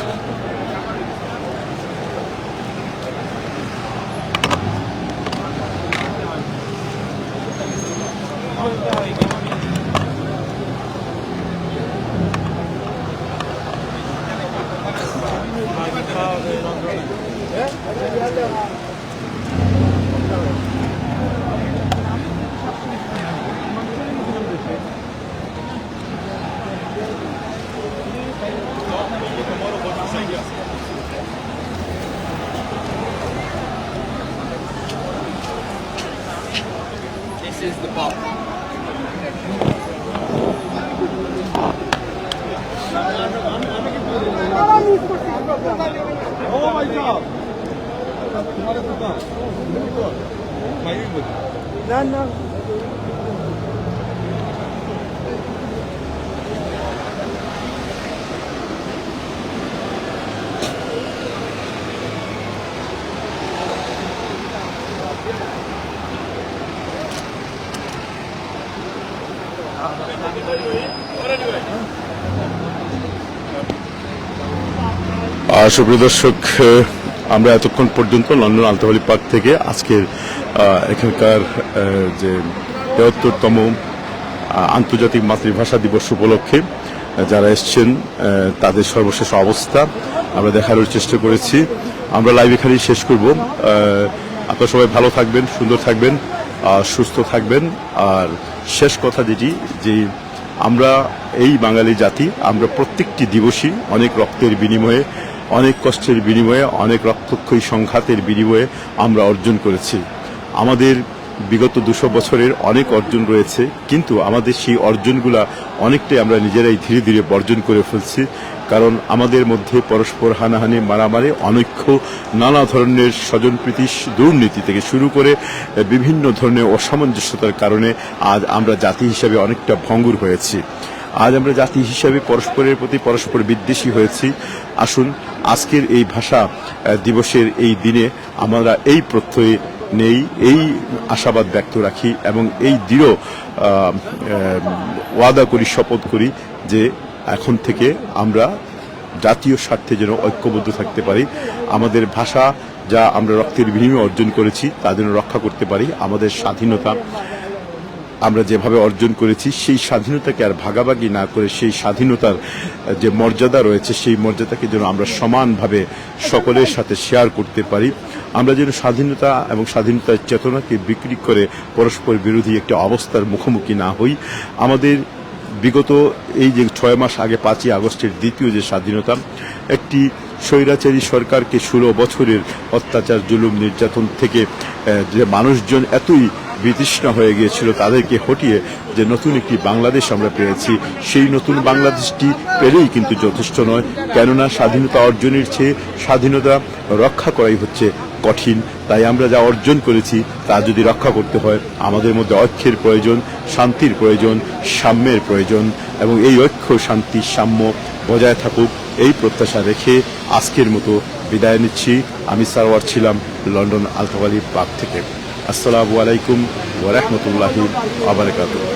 সুপ্রিয় দর্শক, আমরা এতক্ষণ পর্যন্ত লন্ডন আলতাফ আলী পার্ক থেকে আজকের এখানকার যে ৭৩তম আন্তর্জাতিক মাতৃভাষা দিবস উপলক্ষে যারা এসছেন তাদের সর্বশেষ অবস্থা আমরা দেখানোর চেষ্টা করেছি। আমরা লাইভ এখানেই শেষ করব। আপনারা সবাই ভালো থাকবেন, সুন্দর থাকবেন, সুস্থ থাকবেন। আর শেষ কথা যেটি, যে আমরা এই বাঙালি জাতি, আমরা প্রত্যেকটি দিবসই অনেক রক্তের বিনিময়ে, অনেক কষ্টের বিনিময়ে, অনেক রক্তক্ষয়ী সংঘাতের বিনিময়ে আমরা অর্জন করেছি। আমাদের বিগত ২০০ বছরের অনেক অর্জন রয়েছে, কিন্তু আমাদের সেই অর্জনগুলা অনেকটাই আমরা নিজেরাই ধীরে ধীরে বর্জন করে ফেলছি। কারণ আমাদের মধ্যে পরস্পর হানাহানি, মারামারি, অনৈক্য, নানা ধরনের স্বজনপ্রীতি, দুর্নীতি থেকে শুরু করে বিভিন্ন ধরনের অসামঞ্জস্যতার কারণে আজ আমরা জাতি হিসাবে অনেকটা ভঙ্গুর হয়েছি। আজ আমরা জাতি হিসাবে পরস্পরের প্রতি পরস্পর বিদ্বেষী হয়েছি। আসুন আজকের এই ভাষা দিবসের এই দিনে আমরা এই প্রত্যয়ে নেই, এই আশাবাদ ব্যক্ত রাখি এবং এই দৃঢ় ওয়াদা করি, শপথ করি যে এখন থেকে আমরা জাতীয় স্বার্থে যেন ঐক্যবদ্ধ থাকতে পারি। আমাদের ভাষা যা আমরা রক্তের বিনিময়ে অর্জন করেছি তা যেন রক্ষা করতে পারি। আমাদের স্বাধীনতা আমরা যেভাবে অর্জন করেছি সেই স্বাধীনতাকে আর ভাগাভাগি না করে সেই স্বাধীনতার যে মর্যাদা রয়েছে সেই মর্যাদাকে যেন আমরা সমানভাবে সকলের সাথে শেয়ার করতে পারি। আমরা যেন স্বাধীনতা এবং স্বাধীনতার চেতনাকে বিক্রি করে পরস্পর বিরোধী একটি অবস্থার মুখোমুখি না হই। আমাদের বিগত এই যে 6 মাস আগে 5ই আগস্টের দ্বিতীয় যে স্বাধীনতা, একটি স্বৈরাচারী সরকারকে 16 বছরের অত্যাচার, জুলুম, নির্যাতন থেকে যে মানুষজন এতই বিতৃষ্ণা হয়ে গিয়েছিল তাদেরকে হটিয়ে যে নতুন একটি বাংলাদেশ আমরা পেয়েছি, সেই নতুন বাংলাদেশটি পেলেই কিন্তু যথেষ্ট নয়। কেননা স্বাধীনতা অর্জনের চেয়ে স্বাধীনতা রক্ষা করাই হচ্ছে কঠিন। তাই আমরা যা অর্জন করেছি তা যদি রক্ষা করতে হয় আমাদের মধ্যে ঐক্যের প্রয়োজন, শান্তির প্রয়োজন, সাম্যের প্রয়োজন এবং এই ঐক্য, শান্তি, সাম্য বজায় থাকুক এই প্রত্যাশা রেখে আজকের মতো বিদায় নিচ্ছি। আমি সারওয়ার ছিলাম লন্ডন আলতাফ পার্ক থেকে। আসসালামু আলাইকুম ওয়া রাহমাতুল্লাহি ওয়া বারাকাতুহু।